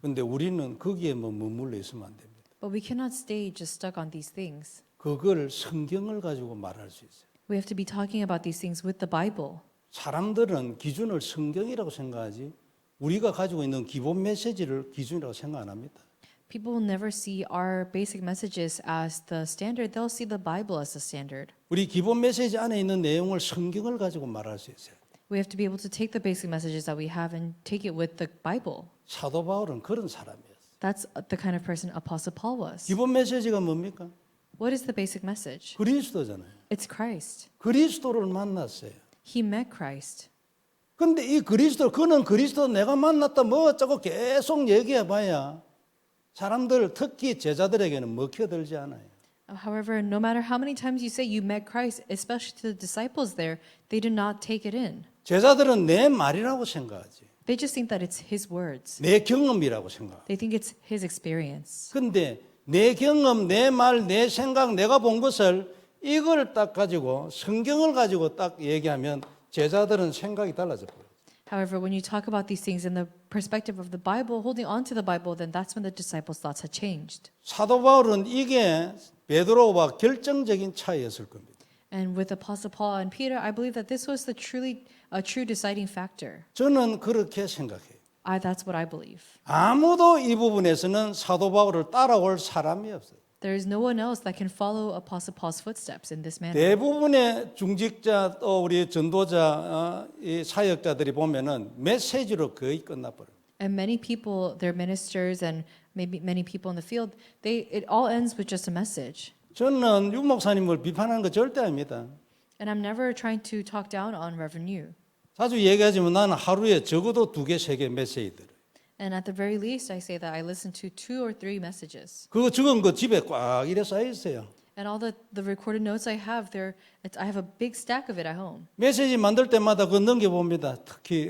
근데 우리는 거기에 머물러 있으면 안 됩니다. But we cannot stay just stuck on these things. 그걸 성경을 가지고 말할 수 있어요. We have to be talking about these things with the Bible. 사람들은 기준을 성경이라고 생각하지 우리가 가지고 있는 기본 메시지를 기준이라고 생각 안 합니다. People will never see our basic messages as the standard. They'll see the Bible as the standard. 우리 기본 메시지 안에 있는 내용을 성경을 가지고 말할 수 있어요. We have to be able to take the basic messages that we have and take it with the Bible. 사도 바울은 그런 사람이었어요. That's the kind of person Apostle Paul was. 기본 메시지가 뭡니까? What is the basic message? 그리스도잖아요. It's Christ. 그리스도를 만났어요. He met Christ. 근데 이 그리스도, 그는 그리스도 내가 만났다 뭐 어쩌고 계속 얘기해봐야 사람들 특히 제자들에게는 먹혀들지 않아요. However, no matter how many times you say you met Christ, especially to the disciples there, they do not take it in. 제자들은 내 말이라고 생각하지. They just think that it's his words. 내 경험이라고 생각. They think it's his experience. 근데 내 경험, 내 말, 내 생각, 내가 본 것을 이걸 딱 가지고 성경을 가지고 딱 얘기하면 제자들은 생각이 달라져 버려요. However, when you talk about these things in the perspective of the Bible, holding on to the Bible, then that's when the disciples' thoughts had changed. 사도 바울은 이게 베드로와 결정적인 차이였을 겁니다. And with Apostle Paul and Peter, I believe that this was the a true deciding factor. 저는 그렇게 생각해요. That's what I believe. 아무도 이 부분에서는 사도 바울을 따라올 사람이 없어요. There is no one else that can follow Apostle Paul's footsteps in this manner. 대부분의 중직자 또 우리 전도자 이 사역자들이 보면은 메시지로 거의 끝나버려요. And many people, their ministers and maybe many people in the field, it all ends with just a message. 저는 유 목사님을 비판하는 거 절대 아닙니다. And I'm never trying to talk down on Reverend Yu. 자주 얘기하지만 나는 하루에 적어도 2개, 3개 메시지 들어요. And at the very least, I say that I listen to 2 or 3 messages. 그거 적은 거 집에 꽉 이래 쌓여 있어요. And all the recorded notes I have, I have a big stack of it at home. 메시지 만들 때마다 그거 넘겨봅니다. 특히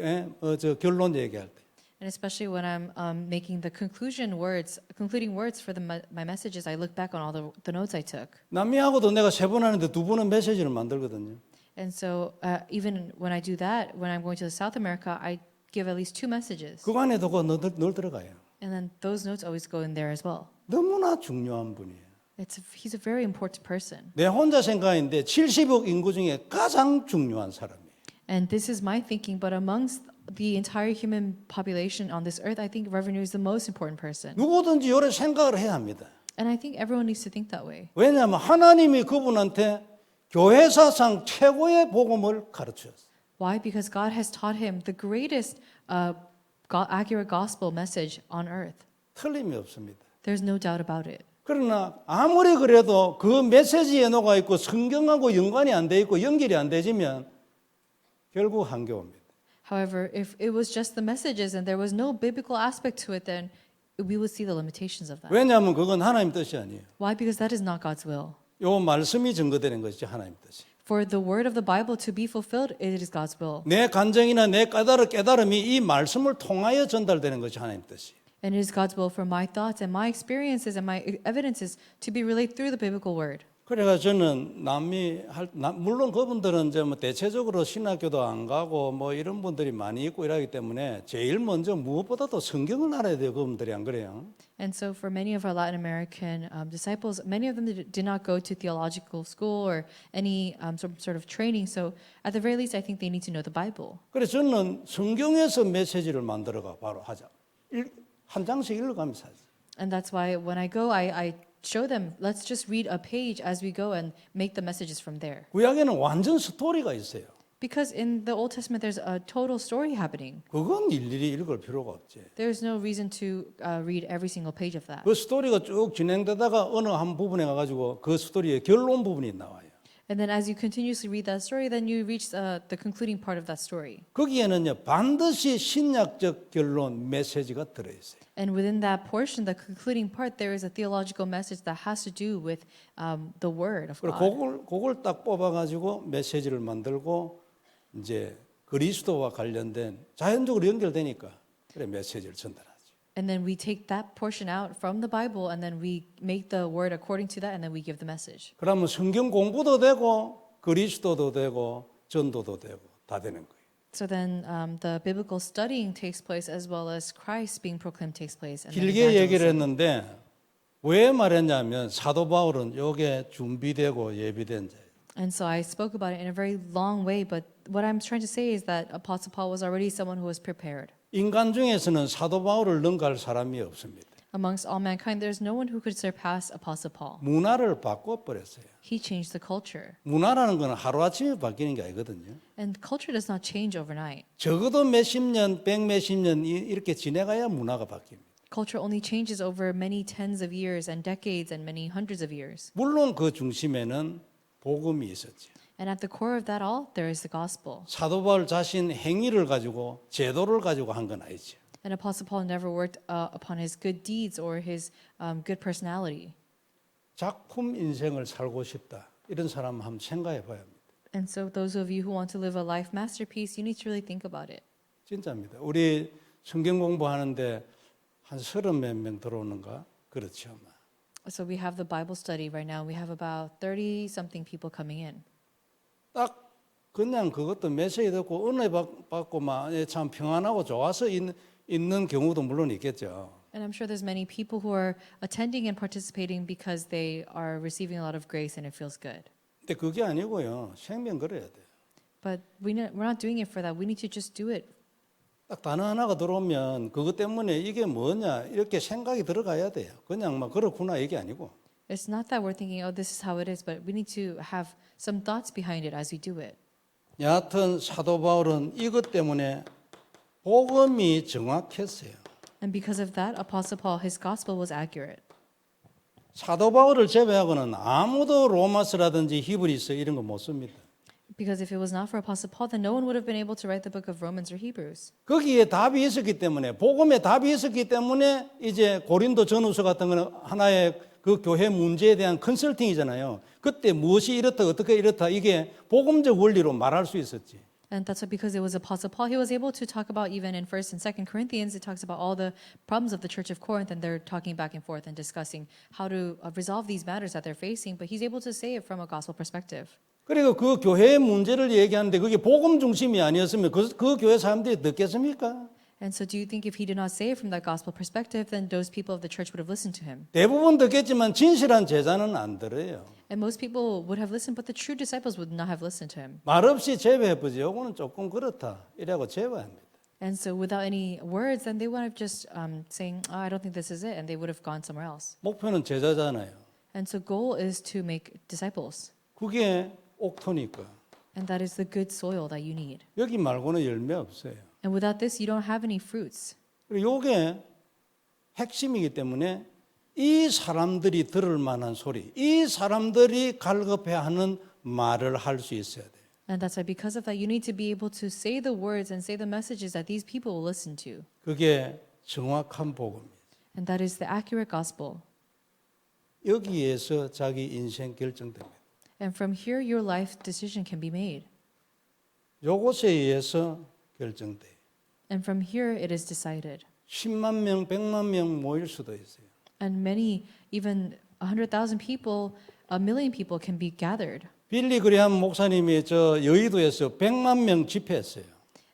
저 결론 얘기할 때. And especially when I'm making the concluding words for my messages, I look back on all the notes I took. 남미하고도 내가 3번 하는데 2번은 메시지를 만들거든요. And so even when I do that, when I'm going to South America, I give at least 2 messages. 그 안에도 그거 늘 들어가요. And then those notes always go in there as well. 너무나 중요한 분이에요. He's a very important person. 내 혼자 생각인데 70억 인구 중에 가장 중요한 사람이에요. And this is my thinking, but amongst the entire human population on this earth, I think Reverend Yu is the most important person. 누구든지 이런 생각을 해야 합니다. And I think everyone needs to think that way. 왜냐하면 하나님이 그분한테 교회사상 최고의 복음을 가르쳤어요. Why? Because God has taught him the greatest accurate gospel message on earth. 틀림이 없습니다. There's no doubt about it. 그러나 아무리 그래도 그 메시지에 녹아 있고 성경하고 연관이 안 돼 있고 연결이 안 되지면 결국 한계입니다. However, if it was just the messages and there was no biblical aspect to it, then we would see the limitations of that. 왜냐하면 그건 하나님 뜻이 아니에요. Why? Because that is not God's will. 요 말씀이 증거되는 것이지 하나님 뜻이. For the word of the Bible to be fulfilled, it is God's will. 내 감정이나 내 깨달음이 이 말씀을 통하여 전달되는 것이 하나님 뜻이. And it is God's will for my thoughts and my experiences and my evidences to be relayed through the biblical word. 그래가 저는 물론 그분들은 이제 뭐 대체적으로 신학교도 안 가고 뭐 이런 분들이 많이 있고 이러기 때문에 제일 먼저 무엇보다도 성경을 알아야 돼요. 그분들이 안 그래요? And so for many of our Latin American disciples, many of them did not go to theological school or any sort of training. So at the very least, I think they need to know the Bible. 그래서 저는 성경에서 메시지를 만들어가 바로 하자. 한 장씩 읽어가면서 하자. And that's why when I go, I show them, let's just read a page as we go and make the messages from there. 구약에는 완전 스토리가 있어요. Because in the Old Testament, there's a total story happening. 그건 일일이 읽을 필요가 없지. There's no reason to read every single page of that. 그 스토리가 쭉 진행되다가 어느 한 부분에 가가지고 그 스토리의 결론 부분이 나와요. And then as you continuously read that story, then you reach the concluding part of that story. 거기에는요 반드시 신약적 결론 메시지가 들어있어요. And within that portion, the concluding part, there is a theological message that has to do with the Word of God. 그걸 딱 뽑아가지고 메시지를 만들고 이제 그리스도와 관련된 자연적으로 연결되니까 그래 메시지를 전달하죠. And then we take that portion out from the Bible, and then we make the Word according to that, and then we give the message. 그러면 성경 공부도 되고 그리스도도 되고 전도도 되고 다 되는 거예요. So then the biblical studying takes place as well as Christ being proclaimed takes place. And then 길게 얘기를 evangelism. 했는데 왜 말했냐면 사도 바울은 이게 준비되고 예비된 자예요. And so I spoke about it in a very long way, but what I'm trying to say is that Apostle Paul was already someone who was prepared. 인간 중에서는 사도 바울을 능가할 사람이 없습니다. Amongst all mankind, there's no one who could surpass Apostle Paul. 문화를 바꿔버렸어요. He changed the culture. 문화라는 건 하루아침에 바뀌는 게 아니거든요. And culture does not change overnight. 적어도 몇십 년, 백몇십 년 이렇게 지내가야 문화가 바뀝니다. Culture only changes over many tens of years and decades and many hundreds of years. 물론 그 중심에는 복음이 있었죠. And at the core of that all, there is the gospel. 사도 바울 자신 행위를 가지고 제도를 가지고 한 건 아니죠. And Apostle Paul never worked upon his good deeds or his good personality. 작품 인생을 살고 싶다. 이런 사람 한번 생각해 봐야 합니다. And so those of you who want to live a life masterpiece, you need to really think about it. 진짜입니다. 우리 성경 공부하는데 한 30몇 명 들어오는가? 그렇죠. So we have the Bible study right now. We have about 30-something people coming in. 딱 그냥 그것도 메시지 듣고 은혜 받고 막 참 평안하고 좋아서 있는 경우도 물론 있겠죠. And I'm sure there's many people who are attending and participating because they are receiving a lot of grace and it feels good. 근데 그게 아니고요. 생명 걸어야 돼요. But we're not doing it for that. We need to just do it. 딱 단어 하나가 들어오면 그것 때문에 이게 뭐냐 이렇게 생각이 들어가야 돼요. 그냥 막 그렇구나 이게 아니고. It's not that we're thinking, oh, this is how it is, but we need to have some thoughts behind it as we do it. 여하튼 사도 바울은 이것 때문에 복음이 정확했어요. And because of that, Apostle Paul, his gospel was accurate. 사도 바울을 제외하고는 아무도 로마서라든지 히브리서 이런 거 못 씁니다. Because if it was not for Apostle Paul, then no one would have been able to write the book of Romans or Hebrews. 거기에 답이 있었기 때문에 복음에 답이 있었기 때문에 이제 고린도 전후서 같은 거는 하나의 그 교회 문제에 대한 컨설팅이잖아요. 그때 무엇이 이렇다 어떻게 이렇다 이게 복음적 원리로 말할 수 있었지. And that's why because it was Apostle Paul, he was able to talk about even in 1st and 2nd Corinthians, it talks about all the problems of the church of Corinth and they're talking back and forth and discussing how to resolve these matters that they're facing. But he's able to say it from a gospel perspective. 그리고 그 교회의 문제를 얘기하는데 그게 복음 중심이 아니었으면 그 교회 사람들이 듣겠습니까? And so do you think if he did not say it from that gospel perspective, then those people of the church would have listened to him? 대부분 듣겠지만 진실한 제자는 안 들어요. And most people would have listened, but the true disciples would not have listened to him. 말없이 제외해보지. 요거는 조금 그렇다. 이라고 제외합니다. And so without any words, then they would have just saying, oh, I don't think this is it, and they would have gone somewhere else. 목표는 제자잖아요. And so goal is to make disciples. 그게 옥토니까. And that is the good soil that you need. 여기 말고는 열매 없어요. And without this, you don't have any fruits. 그리고 이게 핵심이기 때문에 이 사람들이 들을 만한 소리, 이 사람들이 갈급해하는 말을 할 수 있어야 돼요. And that's why because of that, you need to be able to say the words and say the messages that these people will listen to. 그게 정확한 복음이에요. And that is the accurate gospel. 여기에서 자기 인생 결정됩니다. And from here, your life decision can be made. 요것에 의해서 결정돼요. And from here, it is decided. 10만 명, 100만 명 모일 수도 있어요. And many, even 100,000 people, 1,000,000 people can be gathered. 빌리 그레함 목사님이 저 여의도에서 100만 명 집회했어요.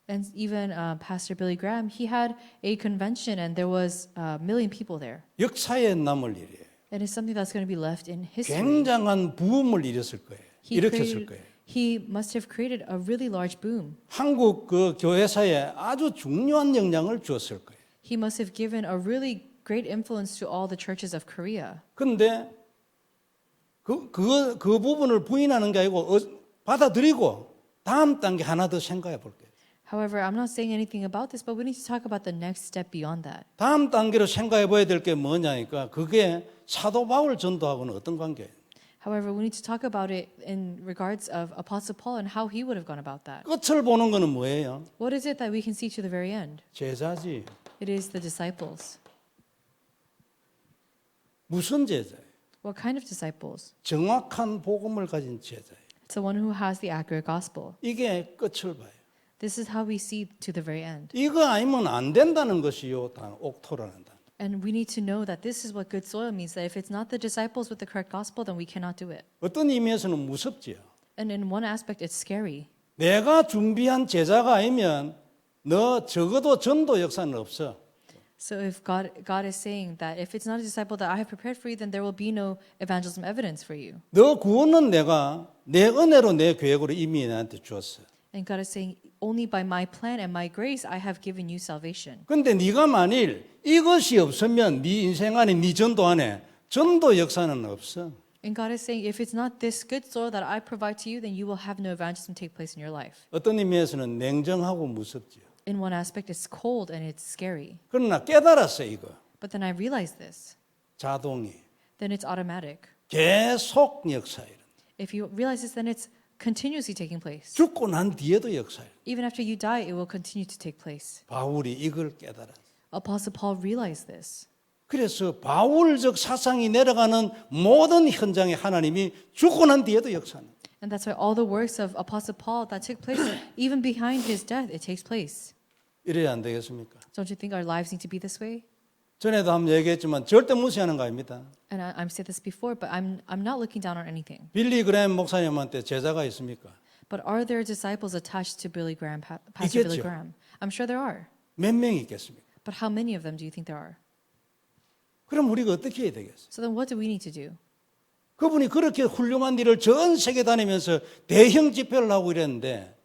And even Pastor Billy Graham, he had a convention and there was 1,000,000 people there. 역사에 남을 일이에요. And it's something that's going to be left in history. 굉장한 부음을 일으켰을 거예요. 일으켰을 거예요. He must have created a really large boom. 한국 그 교회사에 아주 중요한 영향을 주었을 거예요. He must have given a really great influence to all the churches of Korea. 그런데 그 부분을 부인하는 게 아니고 받아들이고 다음 단계 하나 더 생각해 볼게요. However, I'm not saying anything about this, but we need to talk about the next step beyond that. 다음 단계로 생각해 봐야 될 게 뭐냐니까 그게 사도 바울 전도하고는 어떤 관계예요? However, we need to talk about it in regards of Apostle Paul and how he would have gone about that. 끝을 보는 거는 뭐예요? What is it that we can see to the very end? 제자지. It is the disciples. 무슨 제자예요? What kind of disciples? 정확한 복음을 가진 제자예요. It's the one who has the accurate gospel. 이게 끝을 봐요. This is how we see to the very end. 이거 아니면 안 된다는 것이요. 단 옥토라는 단. And we need to know that this is what good soil means, that if it's not the disciples with the correct gospel, then we cannot do it. 어떤 의미에서는 무섭지요. And in one aspect, it's scary. 내가 준비한 제자가 아니면 너 적어도 전도 역사는 없어. So if God is saying that if it's not a disciple that I have prepared for you, then there will be no evangelism evidence for you. 너 구원은 내가 내 은혜로 내 계획으로 이미 너한테 주었어. And God is saying, only by my plan and my grace I have given you salvation. 근데 네가 만일 이것이 없으면 네 인생 안에 네 전도 안에 전도 역사는 없어. And God is saying, if it's not this good soil that I provide to you, then you will have no evangelism take place in your life. 어떤 의미에서는 냉정하고 무섭지요. In one aspect, it's cold and it's scary. 그러나 깨달았어 이거. But then I realized this. 자동이 Then it's automatic. 계속 역사일. If you realize this, then it's continuously taking place. 죽고 난 뒤에도 역사일. Even after you die, it will continue to take place. 바울이 이걸 깨달았어. Apostle Paul realized this. 그래서 바울적 사상이 내려가는 모든 현장에 하나님이 죽고 난 뒤에도 역사하는. And that's why all the works of Apostle Paul that took place, even behind his death, it takes place. 이래야 안 되겠습니까? Don't you think our lives need to be this way? 전에도 한번 얘기했지만 절대 무시하는 거 아닙니다. And I've said this before, but I'm not looking down on anything. 빌리 그레임 목사님한테 제자가 있습니까? But are there disciples attached to Billy Graham, Pastor Billy 있겠죠. Graham? I'm sure there are. 몇 명이 있겠습니까? But how many of them do you think there are? 그럼 우리가 어떻게 해야 되겠어요? So then what do we need to do? 그분이 그렇게 훌륭한 일을 전 세계 다니면서 대형 집회를 하고 이랬는데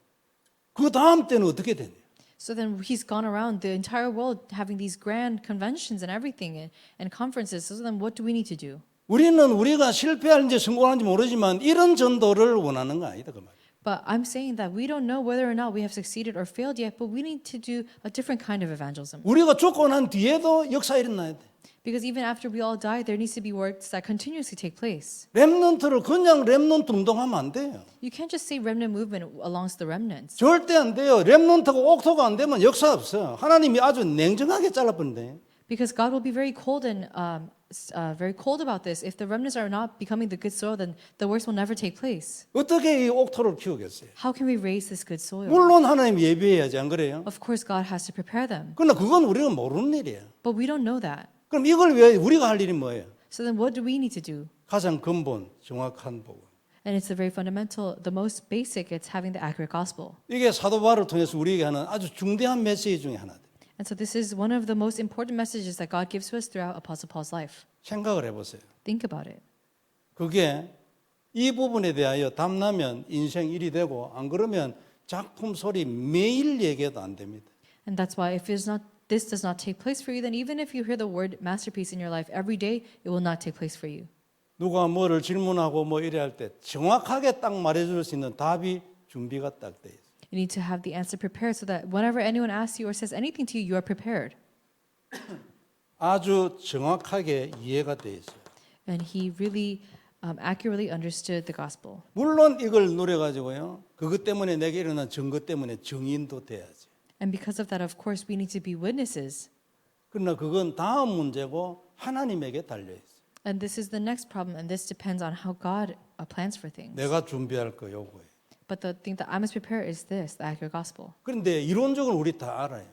그 다음 때는 어떻게 됐냐? So then he's gone around the entire world having these grand conventions and everything and conferences. So then what do we need to do? 우리는 우리가 실패하는지 성공하는지 모르지만 이런 전도를 원하는 거 아니다 그 말. But I'm saying that we don't know whether or not we have succeeded or failed yet, but we need to do a different kind of evangelism. 우리가 죽고 난 뒤에도 역사 일어나야 돼. Because even after we all die, there needs to be works that continuously take place. 렘넌트를 그냥 렘넌트 운동하면 안 돼요. You can't just say remnant movement amongst the remnants. 절대 안 돼요. 렘넌트가 옥토가 안 되면 역사 없어. 하나님이 아주 냉정하게 잘라버린대. Because God will be very cold and very cold about this. If the remnants are not becoming the good soil, then the works will never take place. 어떻게 이 옥토를 키우겠어요? How can we raise this good soil? 물론 하나님 예비해야지 안 그래요? Of course, God has to prepare them, 그러나 그건 우리가 모르는 일이에요. but we don't know that. 그럼 이걸 왜 우리가 할 일이 뭐예요? So then, what do we need to do? 가장 근본 정확한 복음. And it's the very fundamental, the most basic. It's having the accurate gospel. 이게 사도 바울을 통해서 우리에게 하는 아주 중대한 메시지 중에 하나다. And so this is one of the most important messages that God gives to us throughout Apostle Paul's life. 생각을 해보세요. Think about it. 그게 이 부분에 대하여 답나면 인생 일이 되고 안 그러면 작품 소리 매일 얘기해도 안 됩니다. And that's why if this does not take place for you, then even if you hear the word masterpiece in your life every day, it will not take place for you. 누가 뭐를 질문하고 뭐 이래 할 때 정확하게 딱 말해줄 수 있는 답이 준비가 딱 돼 있어요. You need to have the answer prepared so that whenever anyone asks you or says anything to you, you are prepared. 아주 정확하게 이해가 돼 있어요. And he really accurately understood the gospel. 물론 이걸 누려가지고요. 그것 때문에 내게 일어난 증거 때문에 증인도 돼야지. And because of that, of course, we need to be witnesses. 그러나 그건 다음 문제고 하나님에게 달려 있어요. And this is the next problem, and this depends on how God plans for things. 내가 준비할 거 요거예요. But the thing that I must prepare is this, the accurate gospel. 그런데 이론적으로 우리 다 알아요.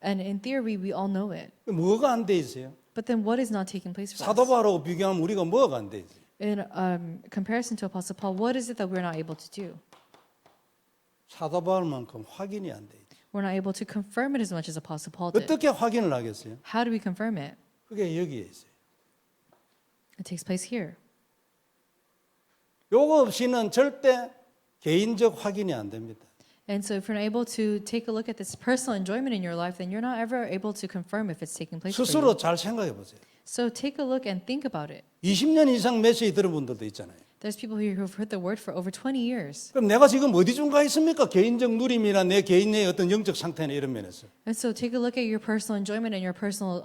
And in theory, we all know it. 뭐가 안 돼 있어요? But then what is not taking place for 사도 us? 바울하고 비교하면 우리가 뭐가 안 돼 있어요? In comparison to Apostle Paul, what is it that we're not able to do? 사도 바울만큼 확인이 안 돼 있어요. We're not able to confirm it as much as Apostle Paul did. 어떻게 확인을 하겠어요? How do we confirm it? 그게 여기에 있어요. It takes place here. 요거 없이는 절대 개인적 확인이 안 됩니다. And so if you're not able to take a look at this personal enjoyment in your life, then you're not ever able to confirm if it's taking place for you. 스스로 잘 생각해 보세요. So take a look and think about it. 20년 이상 메시지 들은 분들도 있잖아요. There's people here who've heard the word for over 20 years. 그럼 내가 지금 어디 좀 가 있습니까? 개인적 누림이나 내 개인의 어떤 영적 상태나 이런 면에서. And so take a look at your personal enjoyment and your personal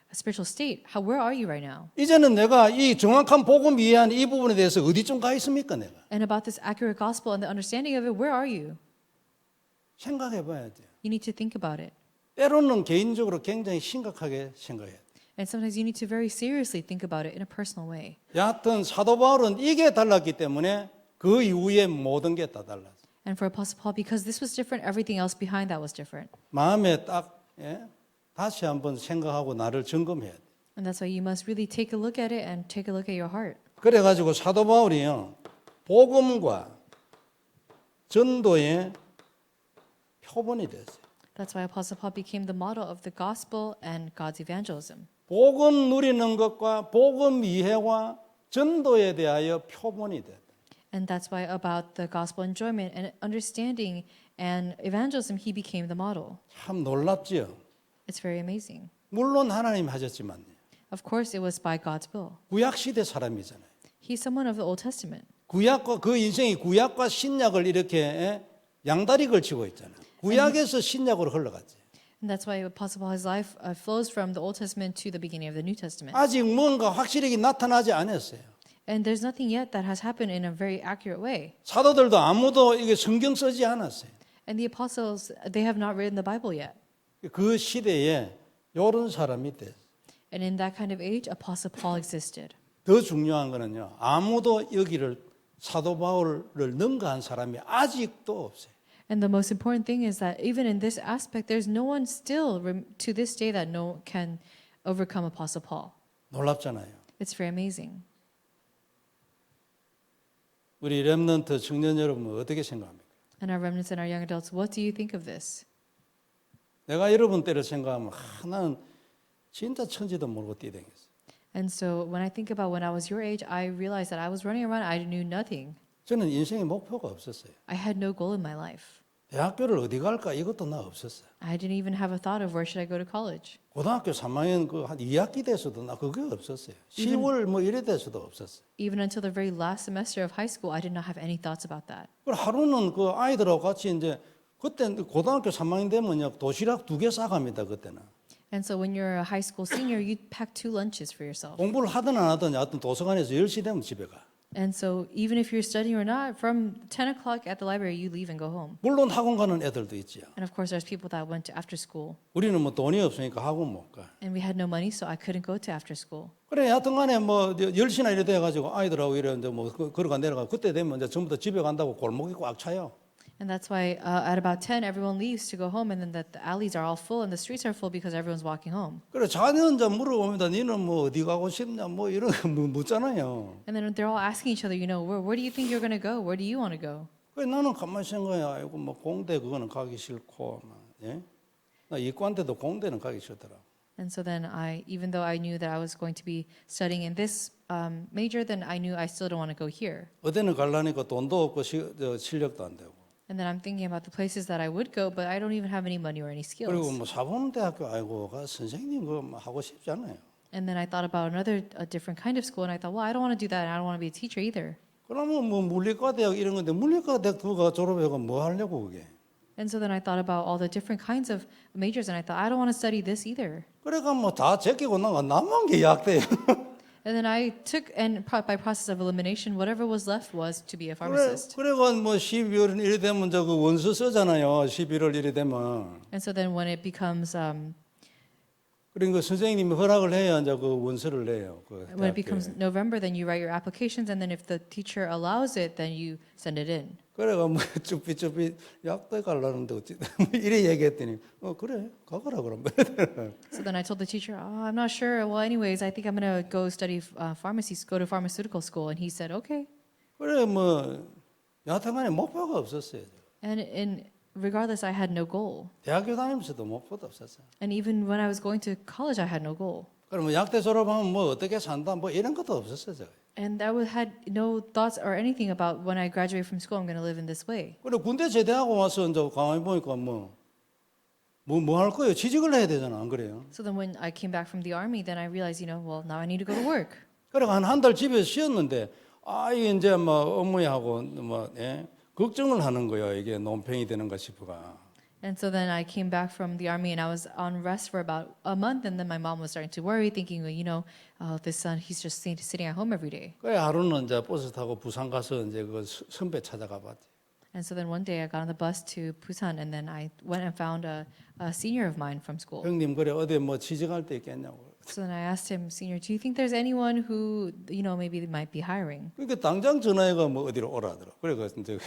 spiritual state. Where are you right now? 이제는 내가 이 정확한 복음 이해한 이 부분에 대해서 어디 좀 가 있습니까, 내가? And about this accurate gospel and the understanding of it, where are you? 생각해 봐야 돼요. You need to think about it. 때로는 개인적으로 굉장히 심각하게 생각해야 돼요. And sometimes you need to very seriously think about it in a personal way. 여하튼 사도 바울은 이게 달랐기 때문에 그 이후에 모든 게 다 달랐어요. And for Apostle Paul, because this was different, everything else behind that was different. 마음에 딱 다시 한번 생각하고 나를 점검해야 돼요. And that's why you must really take a look at it and take a look at your heart. 그래가지고 사도 바울이요, 복음과 전도의 표본이 됐어요. That's why Apostle Paul became the model of the gospel and God's evangelism. 복음 누리는 것과 복음 이해와 전도에 대하여 표본이 됐다. And that's why about the gospel enjoyment and understanding and evangelism, he became the model. 참 놀랍지요. It's very amazing. 물론 하나님 하셨지만 Of course, it was by God's will. 구약 시대 사람이잖아요. He's someone of the Old Testament. 구약과 그 인생이 구약과 신약을 이렇게 양다리 걸치고 있잖아요. 구약에서 신약으로 흘러갔지. And that's why Apostle Paul's life flows from the Old Testament to the beginning of the New Testament. 아직 뭔가 확실하게 나타나지 않았어요. And there's nothing yet that has happened in a very accurate way. 사도들도 아무도 이게 성경 쓰지 않았어요. And the apostles, they have not written the Bible yet. 그 시대에 이런 사람이 됐어요. And in that kind of age, Apostle Paul existed. 더 중요한 거는요. 아무도 여기를 사도 바울을 능가한 사람이 아직도 없어요. And the most important thing is that even in this aspect, there's no one still to this day that can overcome Apostle Paul. 놀랍잖아요. It's very amazing. 우리 렘넌트 청년 여러분 어떻게 생각합니까? And our remnants and our young adults, what do you think of this? 내가 여러분 때를 생각하면 나는 진짜 천지도 모르고 뛰댕겼어요. And so when I think about when I was your age, I realized that I was running around, I knew nothing. 저는 인생의 목표가 없었어요. I had no goal in my life. 대학교를 어디 갈까 이것도 나 없었어요. I didn't even have a thought of where should I go to college. 고등학교 3학년 한 2학기 돼서도 나 그게 없었어요. 10월 뭐 이래 돼서도 없었어요. Even until the very last semester of high school, I did not have any thoughts about that. 그리고 하루는 그 아이들하고 같이 이제 그때 고등학교 3학년 되면요 도시락 2개 싸갑니다 그때는. And so when you're a high school senior, you pack 2 lunches for yourself. 공부를 하든 안 하든 여하튼 도서관에서 10시 되면 집에 가. And so even if you're studying or not, from 10 o'clock at the library, you leave and go home. 물론 학원 가는 애들도 있지요. And of course, there's people that went to after school. 우리는 뭐 돈이 없으니까 학원 못 가. And we had no money, so I couldn't go to after school. 그래 여하튼간에 뭐 10시나 이래 돼가지고 아이들하고 이래 이제 뭐 걸어가 내려가 그때 되면 이제 전부 다 집에 간다고 골목이 꽉 차요. And that's why at about 10, everyone leaves to go home, and then the alleys are all full and the streets are full because everyone's walking home. 그래 자녀는 이제 물어봅니다. 너는 뭐 어디 가고 싶냐 뭐 이런 거 묻잖아요. And then they're all asking each other, where do you think you're going to go? Where do you want to go? 그래 나는 가만히 생각해. 아이고 뭐 공대 그거는 가기 싫고 막, 예? 나 이과인데도 공대는 가기 싫더라. And so then even though I knew that I was going to be studying in this major, then I knew I still don't want to go here. 어디는 가려니까 돈도 없고 실력도 안 되고. And then I'm thinking about the places that I would go, but I don't even have any money or any 그리고 skills. 뭐 사범대학교 아이고 가 선생님 그거 하고 싶지 않아요. And then I thought about a different kind of school, and I thought, well, I don't want to do that, and I don't want to be a teacher either. 그러면 뭐 물리과 대학 이런 건데 물리과 대학 그거 졸업해가 뭐 하려고 그게. And so then I thought about all the different kinds of majors, and I thought, I don't want to study this either. 그래가 뭐 다 제끼고 나가 남은 게 약대요. And then I took, and by process of elimination, whatever was left was to be a pharmacist. 그래가 뭐 12월 이래 되면 저그 원서 쓰잖아요. 11월 이래 되면. And so then when it becomes, 그러니까 선생님이 허락을 해야 이제 그 원서를 내요. 그 when it 대학교에. becomes November, then you write your applications, and then if the teacher allows it, then you send it in. 그래가 뭐 쭈삐쭈삐 약대 가려는데 어찌 이래 얘기했더니 그래 가거라 그럼. So then I told the teacher, I'm not sure. Well, anyways, I think I'm going to go study pharmacy, go to pharmaceutical school. And he said, okay. 그래 뭐 여하튼간에 목표가 없었어요. And regardless, I had no goal. 대학교 다니면서도 목표도 없었어요. And even when I was going to college, I had no goal. 그럼 뭐 약대 졸업하면 뭐 어떻게 산다 뭐 이런 것도 없었어요. And I had no thoughts or anything about when I graduate from school, I'm going to live in this way. 그리고 군대 제대하고 와서 이제 가만히 보니까 뭐 할 거예요? 취직을 해야 되잖아, 안 그래요? So then when I came back from the army, then I realized, well, now I need to go to work. 그래가 한 달 집에서 쉬었는데 이게 이제 뭐 어머니하고 뭐 걱정을 하는 거예요. 이게 논팽이 되는가 싶어가. And so then I came back from the army, and I was on rest for about a month, and then my mom was starting to worry, thinking, this son, he's just sitting at home every day. 그래 하루는 이제 버스 타고 부산 가서 이제 그 선배 찾아가 봤지. And so then one day I got on the bus to Busan, and then I went and found a senior of mine from school. 형님 그래 어디 뭐 취직할 때 있겠냐고. So then I asked him, senior, do you think there's anyone who, maybe they might be hiring? 그러니까 당장 전화해가 뭐 어디로 오라더라. 그래가 이제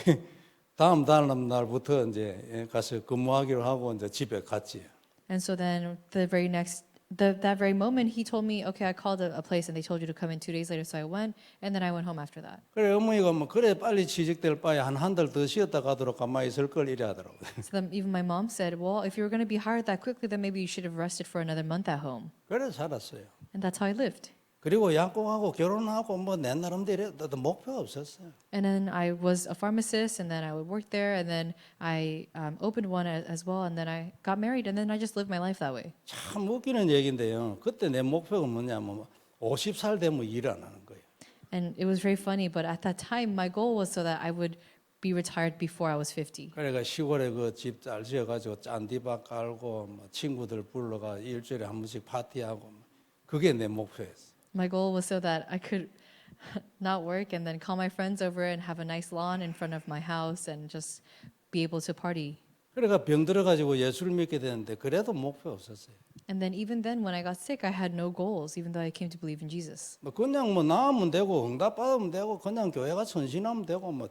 다음 날부터 이제 가서 근무하기로 하고 이제 집에 갔지. And so then the very next that very moment, he told me, okay, I called a place and they told you to come in 2 days later. So I went and then I went home after that. 그래 어머니가 뭐 그래 빨리 취직될 바에 한 달 더 쉬었다 가도록 가만히 있을 걸 이래 하더라고요. So then even my mom said, well, if you were going to be hired that quickly, then maybe you should have rested for another month at home. 그래 살았어요. And that's how I lived. 그리고 약국하고 결혼하고 뭐 내 나름대로 목표가 없었어요. And then I was a pharmacist, and then I would work there, and then I opened one as well, and then I got married, and then I just lived my life that way. 참 웃기는 얘기인데요. 그때 내 목표가 뭐냐면 50살 되면 일 안 하는 거예요. And it was very funny, but at that time, my goal was so that I would be retired before I was 50. 그러니까 시골에 그 집 잘 지어가지고 잔디밭 깔고 뭐 친구들 불러가 일주일에 한 번씩 파티하고 그게 내 목표였어. My goal was so that I could not work and then call my friends over and have a nice lawn in front of my house and just be able to party. 그러니까 병 들어가지고 예수를 믿게 되는데 그래도 목표 없었어요. And then even then, when I got sick, I had no goals, even though I came to believe in Jesus. 뭐 그냥 뭐 나으면 되고 응답 받으면 되고 그냥 교회가 전신하면 되고 뭐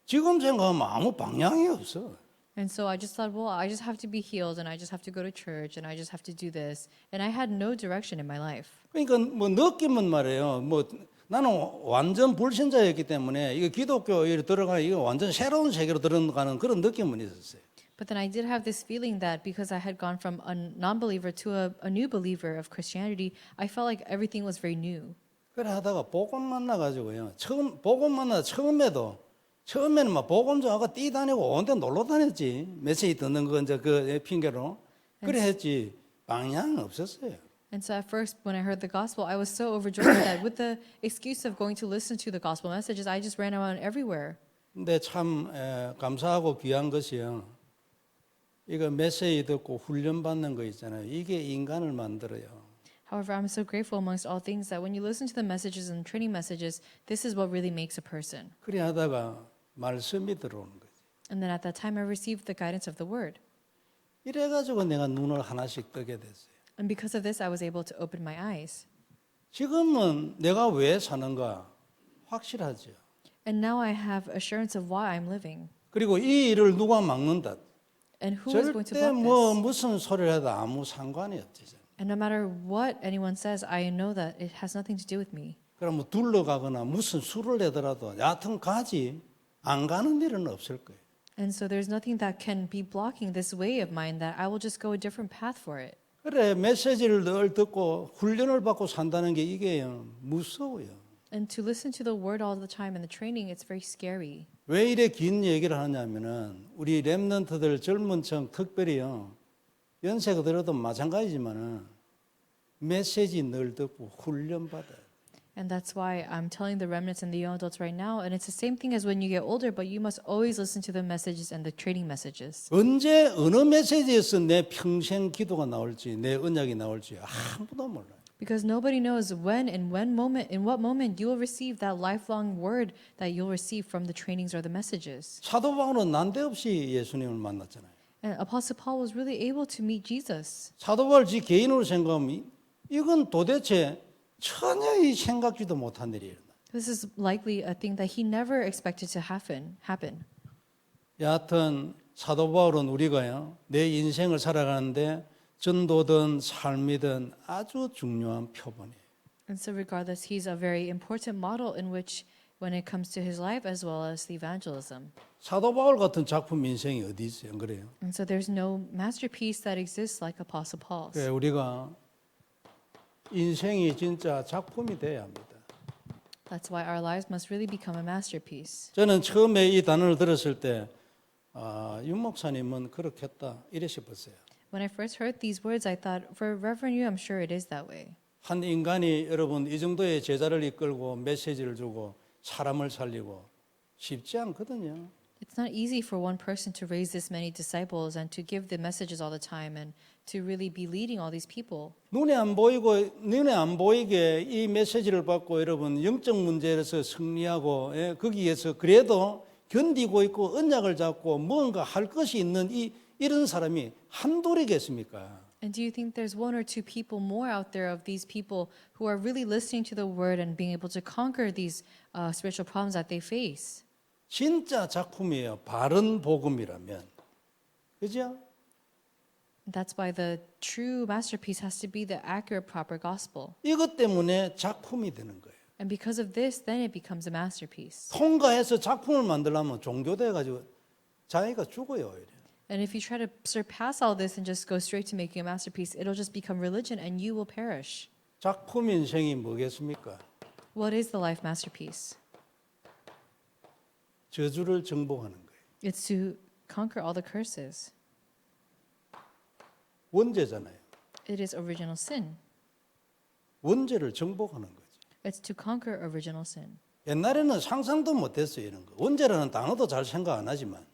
지금 생각하면 아무 방향이 없어. And so I just thought, well, I just have to be healed, and I just have to go to church, and I just have to do this. And I had no direction in my life. 그러니까 뭐 느낌은 말이에요. 뭐 나는 완전 불신자였기 때문에 이거 기독교에 들어가 이거 완전 새로운 세계로 들어가는 그런 느낌은 있었어요. But then I did have this feeling that because I had gone from a non-believer to a new believer of Christianity, I felt like everything was very new. 그래 하다가 복음 만나가지고요. 복음 만나 처음에는 막 복음 전하고 뛰다니고 온데 놀러 다녔지. 메시지 듣는 거 이제 그 핑계로 그래 했지. 방향 없었어요. And so at first, when I heard the gospel, I was so overjoyed that with the excuse of going to listen to the gospel messages, I just ran around everywhere. 근데 참 감사하고 귀한 것이요. 이거 메시지 듣고 훈련 받는 거 있잖아요. 이게 인간을 만들어요. However, I'm so grateful amongst all things that when you listen to the messages and training messages, this is what really makes a person. 그래 하다가 말씀이 들어오는 거지. And then at that time, I received the guidance of the word. 이래가지고 내가 눈을 하나씩 뜨게 됐어요. And because of this, I was able to open my eyes. 지금은 내가 왜 사는가 확실하죠. And now I have assurance of why I'm living. 그리고 이 일을 누가 막는다. And who is going to 절대 block 뭐 this? 무슨 소리를 해도 아무 상관이 없지. And no matter what anyone says, I know that it has nothing to do with me. 그럼 뭐 둘러가거나 무슨 수를 내더라도 여하튼 가지 안 가는 일은 없을 거예요. And so there's nothing that can be blocking this way of mine that I will just go a different path for it. 그래 메시지를 늘 듣고 훈련을 받고 산다는 게 이게 무서워요. And to listen to the word all the time and the training, it's very scary. 왜 이래 긴 얘기를 하냐면은 우리 렘넌트들 젊은 층 특별히요. 연세가 들어도 마찬가지지만은 메시지 늘 듣고 훈련 받아요. And that's why I'm telling the remnants and the young adults right now, and it's the same thing as when you get older, but you must always listen to the messages and the training messages. 언제 어느 메시지에서 내 평생 기도가 나올지 내 언약이 나올지 아무도 몰라요. Because nobody knows when in what moment you will receive that lifelong word that you'll receive from the trainings or the messages. 사도 바울은 난데없이 예수님을 만났잖아요. And Apostle Paul was really able to meet Jesus. 사도 바울 지 개인으로 생각하면 이건 도대체 전혀 생각지도 못한 일이에요. This is likely a thing that he never expected to happen. 여하튼 사도 바울은 우리가요 내 인생을 살아가는데 전도든 삶이든 아주 중요한 표본이에요. And so regardless, he's a very important model in which when it comes to his life as well as the evangelism. 사도 바울 같은 작품 인생이 어디 있어요? 안 그래요? And so there's no masterpiece that exists like Apostle Paul's. 그래, 우리가 인생이 진짜 작품이 돼야 합니다. That's why our lives must really become a masterpiece. 저는 처음에 이 단어를 들었을 때 윤 목사님은 그렇겠다 이래 싶었어요. When I first heard these words, I thought, for Reverend Yu, I'm sure it is that way. 한 인간이 여러분 이 정도의 제자를 이끌고 메시지를 주고 사람을 살리고 쉽지 않거든요. It's not easy for one person to raise this many disciples and to give the messages all the time and to really be leading all these people. 눈에 안 보이게 이 메시지를 받고 여러분 영적 문제에서 승리하고 거기에서 그래도 견디고 있고 언약을 잡고 뭔가 할 것이 있는 이런 사람이 한둘이겠습니까? And do you think there's one or two people more out there of these people who are really listening to the word and being able to conquer these spiritual problems that they face? 진짜 작품이에요. 바른 복음이라면. 그죠? That's why the true masterpiece has to be the accurate, proper gospel. 이것 때문에 작품이 되는 거예요. And because of this, then it becomes a masterpiece. 통과해서 작품을 만들려면 종교돼 가지고 자기가 죽어요. 오히려. And if you try to surpass all this and just go straight to making a masterpiece, it'll just become religion and you will perish. 작품 인생이 뭐겠습니까? What is the life masterpiece? 저주를 정복하는 거예요. It's to conquer all the curses. 원죄잖아요. It is original sin. 원죄를 정복하는 거죠. It's to conquer original sin. 옛날에는 상상도 못했어요, 이런 거. 원죄라는 단어도 잘 생각 안 하지만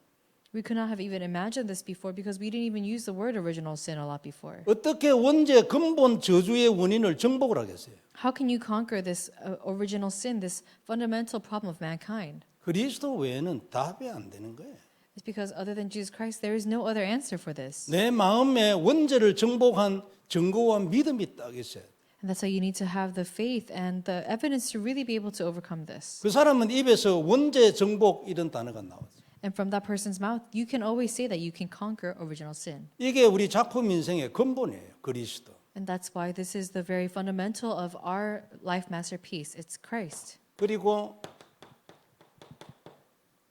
We could not have even imagined this before because we didn't even use the word original sin a lot before. 어떻게 원죄 근본 저주의 원인을 정복을 하겠어요? How can you conquer this original sin, this fundamental problem of mankind? 그리스도 외에는 답이 안 되는 거예요. It's because other than Jesus Christ, there is no other answer for this. 내 마음에 원죄를 정복한 증거와 믿음이 딱 있어요. And that's why you need to have the faith and the evidence to really be able to overcome this. 그 사람은 입에서 원죄 정복 이런 단어가 나왔어요. And from that person's mouth, you can always say that you can conquer original sin. 이게 우리 작품 인생의 근본이에요. 그리스도. And that's why this is the very fundamental of our life masterpiece. It's Christ. 그리고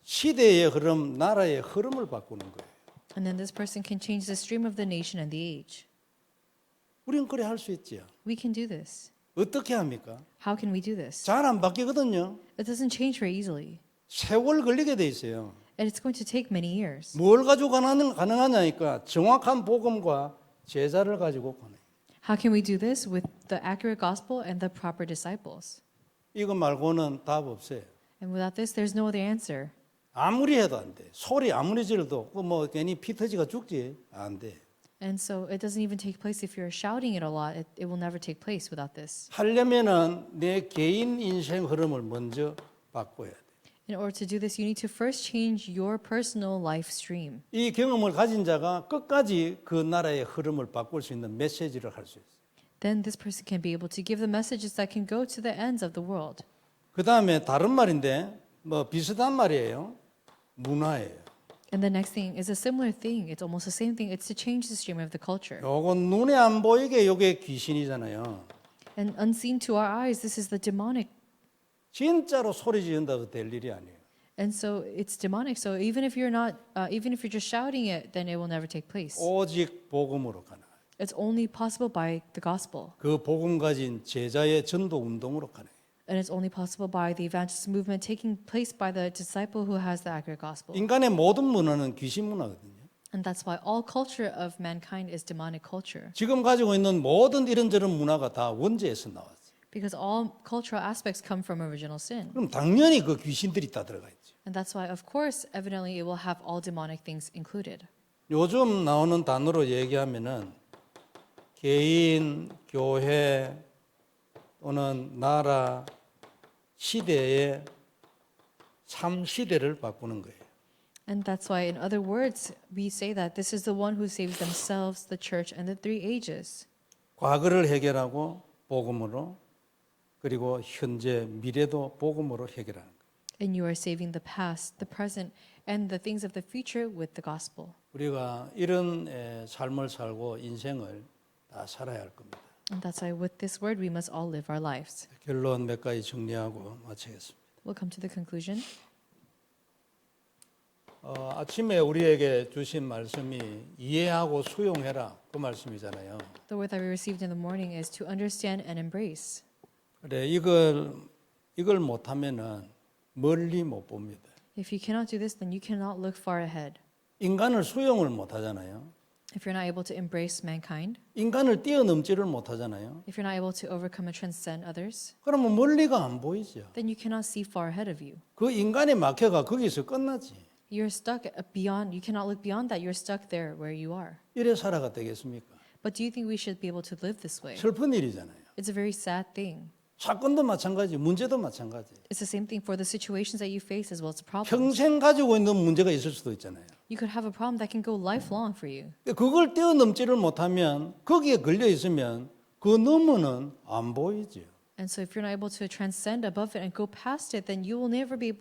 시대의 흐름, 나라의 흐름을 바꾸는 거예요. And then this person can change the stream of the nation and the age. 우리는 그래 할 수 있지요. We can do this. 어떻게 합니까? How can we do this? 잘 안 바뀌거든요. It doesn't change very easily. 세월 걸리게 돼 있어요. And it's going to take many years. 뭘 가지고 가능하냐니까 정확한 복음과 제자를 가지고 가능. How can we do this with the accurate gospel and the proper disciples? 이거 말고는 답 없어요. And without this, there's no other answer. 아무리 해도 안 돼. 소리 아무리 질러도 뭐 괜히 피 터지가 죽지 안 돼. And so it doesn't even take place if you're shouting it a lot. It will never take place without this. 하려면은 내 개인 인생 흐름을 먼저 바꿔야 돼. In order to do this, you need to first change your personal life stream. 이 경험을 가진 자가 끝까지 그 나라의 흐름을 바꿀 수 있는 메시지를 할 수 있어요. Then this person can be able to give the messages that can go to the ends of the world. 그 다음에 다른 말인데 뭐 비슷한 말이에요. 문화예요. And the next thing is a similar thing. It's almost the same thing. It's to change the stream of the culture. 요건 눈에 안 보이게 요게 귀신이잖아요. And unseen to our eyes, this is the demonic. 진짜로 소리 지른다고 될 일이 아니에요. And so it's demonic. So even if you're not, even if you're just shouting it, then it will never take place. 오직 복음으로 가능. It's only possible by the gospel. 그 복음 가진 제자의 전도 운동으로 가능. And it's only possible by the evangelist movement taking place by the disciple who has the accurate gospel. 인간의 모든 문화는 귀신 문화거든요. And that's why all culture of mankind is demonic culture. 지금 가지고 있는 모든 이런저런 문화가 다 원죄에서 나왔어요. Because all cultural aspects come from original sin. 그럼 당연히 그 귀신들이 다 들어가 있죠. And that's why, of course, evidently it will have all demonic things included. 요즘 나오는 단어로 얘기하면은 개인, 교회 또는 나라, 시대의 참 시대를 바꾸는 거예요. And that's why, in other words, we say that this is the one who saves themselves, the church, and the three ages. 과거를 해결하고 복음으로 그리고 현재 미래도 복음으로 해결하는 거예요. And you are saving the past, the present, and the things of the future with the gospel. 우리가 이런 삶을 살고 인생을 다 살아야 할 겁니다. And that's why, with this word, we must all live our lives. 결론 몇 가지 정리하고 마치겠습니다. We'll come to the conclusion. 아침에 우리에게 주신 말씀이 이해하고 수용해라 그 말씀이잖아요. The word that we received in the morning is to understand and embrace. 그래 이걸 못하면은 멀리 못 봅니다. If you cannot do this, then you cannot look far ahead. 인간을 수용을 못하잖아요. If you're not able to embrace mankind, 인간을 뛰어넘지를 못하잖아요. if you're not able to overcome and transcend others, 그러면 멀리가 안 보이죠. then you cannot see far ahead of you. 그 인간의 막혀가 거기서 끝나지. You're stuck beyond, you cannot look beyond that. You're stuck there where you are. 이래 살아가 되겠습니까? But do you think we should be able to live this way? 슬픈 일이잖아요. It's a very sad thing. 사건도 마찬가지, 문제도 마찬가지. It's the same thing for the situations that you face as well as the problems. 평생 가지고 있는 문제가 있을 수도 있잖아요. You could have a problem that can go lifelong for you. 그걸 뛰어넘지를 못하면 거기에 걸려 있으면 그 너머는 안 보이죠. And so if you're not able to transcend above it and go past it, then you'll never be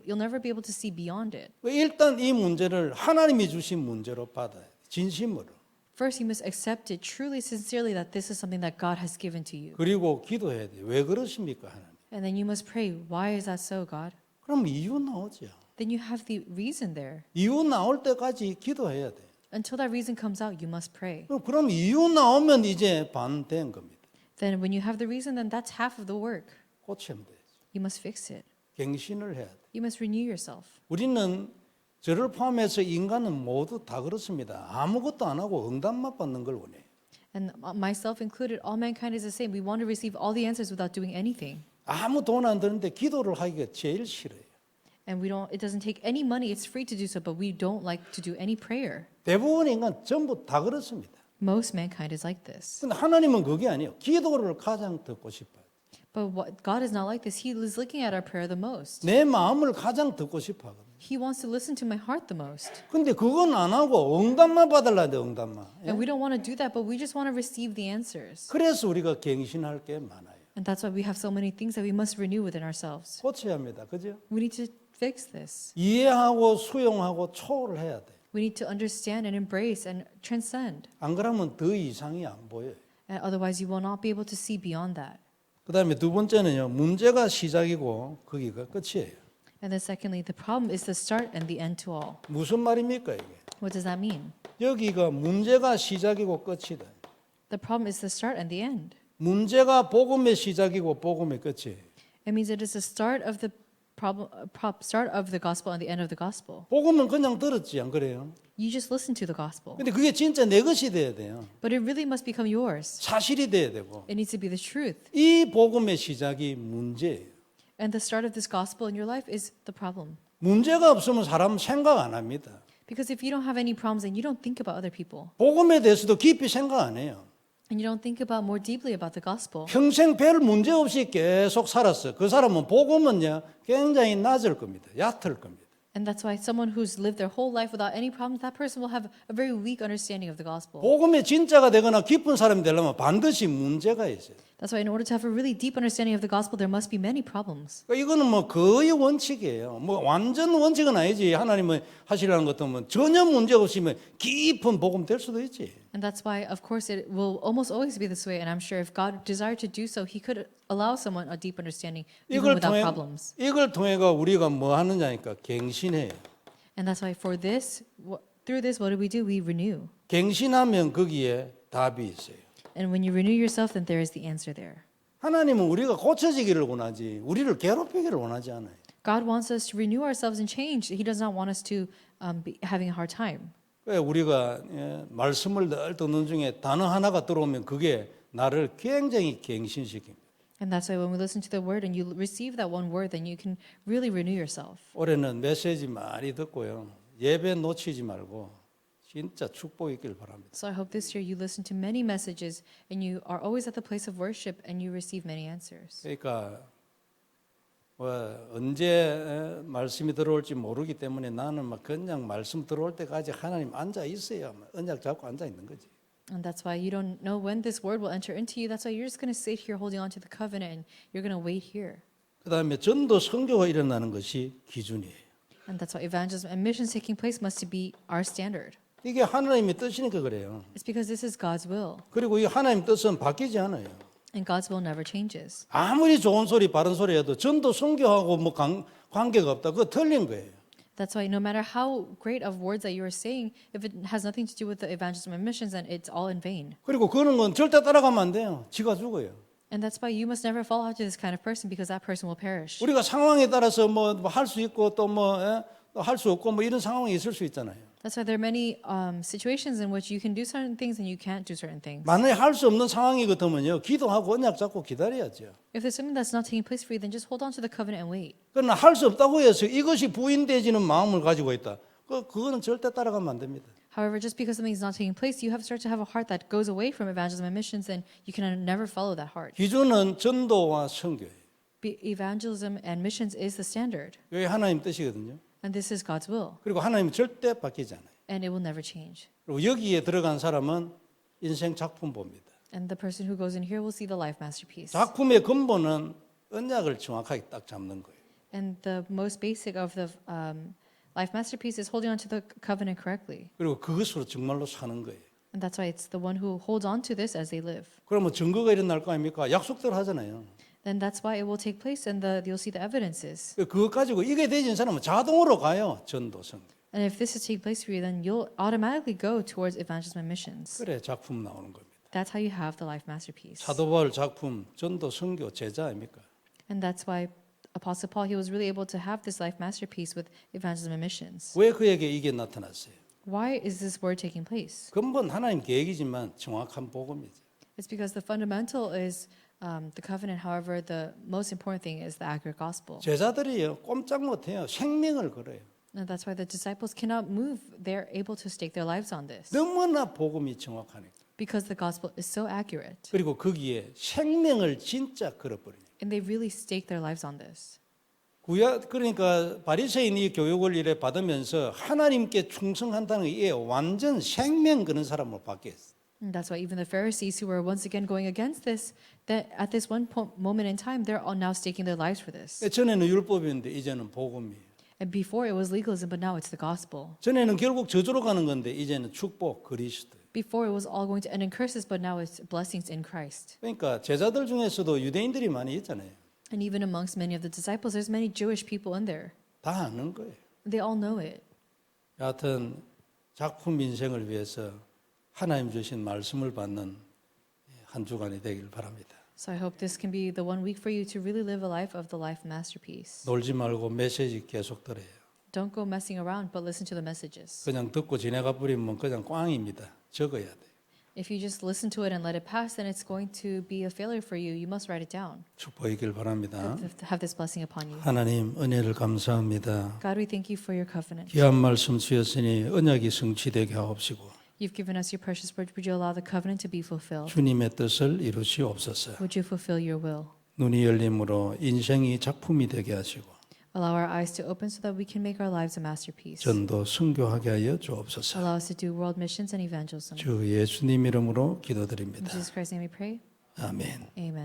able to see beyond it. 일단 이 문제를 하나님이 주신 문제로 받아야 돼. 진심으로. first you must accept it truly, sincerely that this is something that God has given to you. 그리고 기도해야 돼요. 왜 그러십니까 하나님? And then you must pray, why is that so, God? 그럼 이유 나오죠. Then you have the reason there. 이유 나올 때까지 기도해야 돼요. Until that reason comes out, you must pray. 그럼 이유 나오면 이제 반 된 겁니다. Then when you have the reason, then that's half of the work. 고치면 돼요. You must fix it. 갱신을 해야 돼요. You must renew yourself. 우리는 저를 포함해서 인간은 모두 다 그렇습니다. 아무것도 안 하고 응답만 받는 걸 원해요. And myself included, all mankind is the same. We want to receive all the answers without doing anything. 아무 돈 안 드는데 기도를 하기가 제일 싫어요. And it doesn't take any money. It's free to do so, but we don't like to do any prayer. 대부분 인간 전부 다 그렇습니다. Most mankind is like this. 근데 하나님은 그게 아니에요. 기도를 가장 듣고 싶어요. But God is not like this. He is looking at our prayer the most. 내 마음을 가장 듣고 싶어 하거든요. He wants to listen to my heart the most. 근데 그건 안 하고 응답만 받으려 돼, 응답만. And we don't want to do that, but we just want to receive the answers. 그래서 우리가 갱신할 게 많아요. And that's why we have so many things that we must renew within ourselves. 고쳐야 합니다. 그죠? We need to fix this. 이해하고 수용하고 초월해야 돼. We need to understand and embrace and transcend. 안 그러면 더 이상이 안 보여요. And otherwise, you will not be able to see beyond that. 그다음에 두 번째는요. 문제가 시작이고 거기가 끝이에요. And then secondly, the problem is the start and the end to all. 무슨 말입니까 이게? What does that mean? 여기가 문제가 시작이고 끝이다. The problem is the start and the end. 문제가 복음의 시작이고 복음의 끝이에요. It means it is the start of the start of the gospel and the end of the gospel. 복음은 그냥 들었지 안 그래요? You just listen to the gospel. 근데 그게 진짜 내 것이 돼야 돼요. But it really must become yours. 사실이 돼야 되고. It needs to be the truth. 이 복음의 시작이 문제예요. And the start of this gospel in your life is the problem. 문제가 없으면 사람 생각 안 합니다. Because if you don't have any problems, then you don't think about other people. 복음에 대해서도 깊이 생각 안 해요. And you don't think about more deeply about the gospel. 평생 별 문제 없이 계속 살았어. 그 사람은 복음은요 굉장히 낮을 겁니다. 얕을 겁니다. And that's why someone who's lived their whole life without any problems, that person will have a very weak understanding of the gospel. 복음의 진짜가 되거나 깊은 사람이 되려면 반드시 문제가 있어요. That's why in order to have a really deep understanding of the gospel, there must be many problems. 그러니까 이거는 뭐 거의 원칙이에요. 뭐 완전 원칙은 아니지. 하나님은 하시라는 것도 뭐 전혀 문제 없이면 깊은 복음 될 수도 있지. And that's why, of course, it will almost always be this way. And I'm sure if God desired to do so, He could allow someone a deep understanding even without problems. 이걸 통해가 우리가 뭐 하느냐니까 갱신해요. And that's why for this, through this, what do? We renew. 갱신하면 거기에 답이 있어요. And when you renew yourself, then there is the answer there. 하나님은 우리가 고쳐지기를 원하지 우리를 괴롭히기를 원하지 않아요. God wants us to renew ourselves and change. He does not want us to be having a hard time. 왜 우리가 말씀을 늘 듣는 중에 단어 하나가 들어오면 그게 나를 굉장히 갱신시킵니다. And that's why when we listen to the word and you receive that one word, then you can really renew yourself. 올해는 메시지 많이 듣고요. 예배 놓치지 말고 진짜 축복 있길 바랍니다. So I hope this year you listen to many messages and you are always at the place of worship and you receive many answers. 그러니까 언제 말씀이 들어올지 모르기 때문에 나는 막 그냥 말씀 들어올 때까지 하나님 앉아 있어야 언약 잡고 앉아 있는 거지. And that's why you don't know when this word will enter into you. That's why you're just going to sit here holding on to the covenant and you're going to wait here. 그다음에 전도 선교가 일어나는 것이 기준이에요. And that's why evangelism and missions taking place must be our standard. 이게 하나님의 뜻이니까 그래요. It's because this is God's will. 그리고 이 하나님 뜻은 바뀌지 않아요. And God's will never changes. 아무리 좋은 소리, 바른 소리 해도 전도 선교하고 뭐 관계가 없다. 그거 틀린 거예요. That's why no matter how great of words that you are saying, if it has nothing to do with the evangelism and missions, then it's all in vain. 그리고 그런 건 절대 따라가면 안 돼요. 지가 죽어요. And that's why you must never fall after this kind of person because that person will perish. 우리가 상황에 따라서 뭐 할 수 있고 또 뭐 할 수 없고 뭐 이런 상황이 있을 수 있잖아요. That's why there are many situations in which you can do certain things and you can't do certain things. 만약에 할 수 없는 상황이 같으면요. 기도하고 언약 잡고 기다려야죠. If there's something that's not taking place for you, then just hold on to the covenant and wait. 그러나 할 수 없다고 해서 이것이 부인되지는 마음을 가지고 있다. 그거는 절대 따라가면 안 됩니다. However, just because something is not taking place, you have to start to have a heart that goes away from evangelism and missions, then you can never follow that heart. 기준은 전도와 선교예요. Evangelism and missions is the standard. 이게 하나님 뜻이거든요. And this is God's will. 그리고 하나님은 절대 바뀌지 않아요. And it will never change. 그리고 여기에 들어간 사람은 인생 작품 봅니다. And the person who goes in here will see the life masterpiece. 작품의 근본은 언약을 정확하게 딱 잡는 거예요. And the most basic of the life masterpiece is holding on to the covenant correctly. 그리고 그것으로 정말로 사는 거예요. And that's why it's the one who holds on to this as they live. 그러면 증거가 일어날 거 아닙니까? 약속대로 하잖아요. Then that's why it will take place and you'll see the evidences. 그것 가지고 이게 되진 사람은 자동으로 가요. 전도 선교. And if this is take place for you, then you'll automatically go towards evangelism and missions. 그래 작품 나오는 겁니다. That's how you have the life masterpiece. 사도 바울 작품 전도 선교 제자 아닙니까? And that's why Apostle Paul, he was really able to have this life masterpiece with evangelism and missions. 왜 그에게 이게 나타났어요? Why is this word taking place? 근본 하나님 계획이지만 정확한 복음이죠. It's because the fundamental is the covenant. However, the most important thing is the accurate gospel. 제자들이요 꼼짝 못해요. 생명을 걸어요. And that's why the disciples cannot move. They're able to stake their lives on this. 너무나 복음이 정확하니까. Because the gospel is so accurate. 그리고 거기에 생명을 진짜 걸어버려요. And they really stake their lives on this. 그러니까 바리새인이 교육을 이래 받으면서 하나님께 충성한다는 게 완전 생명 그런 사람으로 바뀌었어요. And that's why even the Pharisees who were once again going against this, that at this one moment in time, they're all now staking their lives for this. 전에는 율법이었는데 이제는 복음이에요. And before it was legalism, but now it's the gospel. 전에는 결국 저주로 가는 건데 이제는 축복 그리스도. Before it was all going to end in curses, but now it's blessings in Christ. 그러니까 제자들 중에서도 유대인들이 많이 있잖아요. And even amongst many of the disciples, there's many Jewish people in there. 다 아는 거예요. They all know it. 여하튼 작품 인생을 위해서 하나님 주신 말씀을 받는 한 주간이 되길 바랍니다. So I hope this can be the one week for you to really live a life of the life masterpiece. 놀지 말고 메시지 계속 들어요. Don't go messing around, but listen to the messages. 그냥 듣고 지나가 버리면 그냥 꽝입니다. 적어야 돼. If you just listen to it and let it pass, then it's going to be a failure for you. You must write it down. 축복이길 바랍니다. Have this blessing upon you. 하나님 은혜를 감사합니다. God, we thank you for your covenant. 귀한 말씀 주셨으니 언약이 성취되게 하옵시고 You've given us your precious word. Would you allow the covenant to be fulfilled? 주님의 뜻을 이루시옵소서. Would you fulfill your will? 눈이 열림으로 인생이 작품이 되게 하시고 Allow our eyes to open so that we can make our lives a masterpiece. 전도 선교하게 하여 주옵소서. Allow us to do world missions and evangelism. 주 예수님 이름으로 In 기도드립니다. Jesus Christ's name we pray. 아멘. Amen.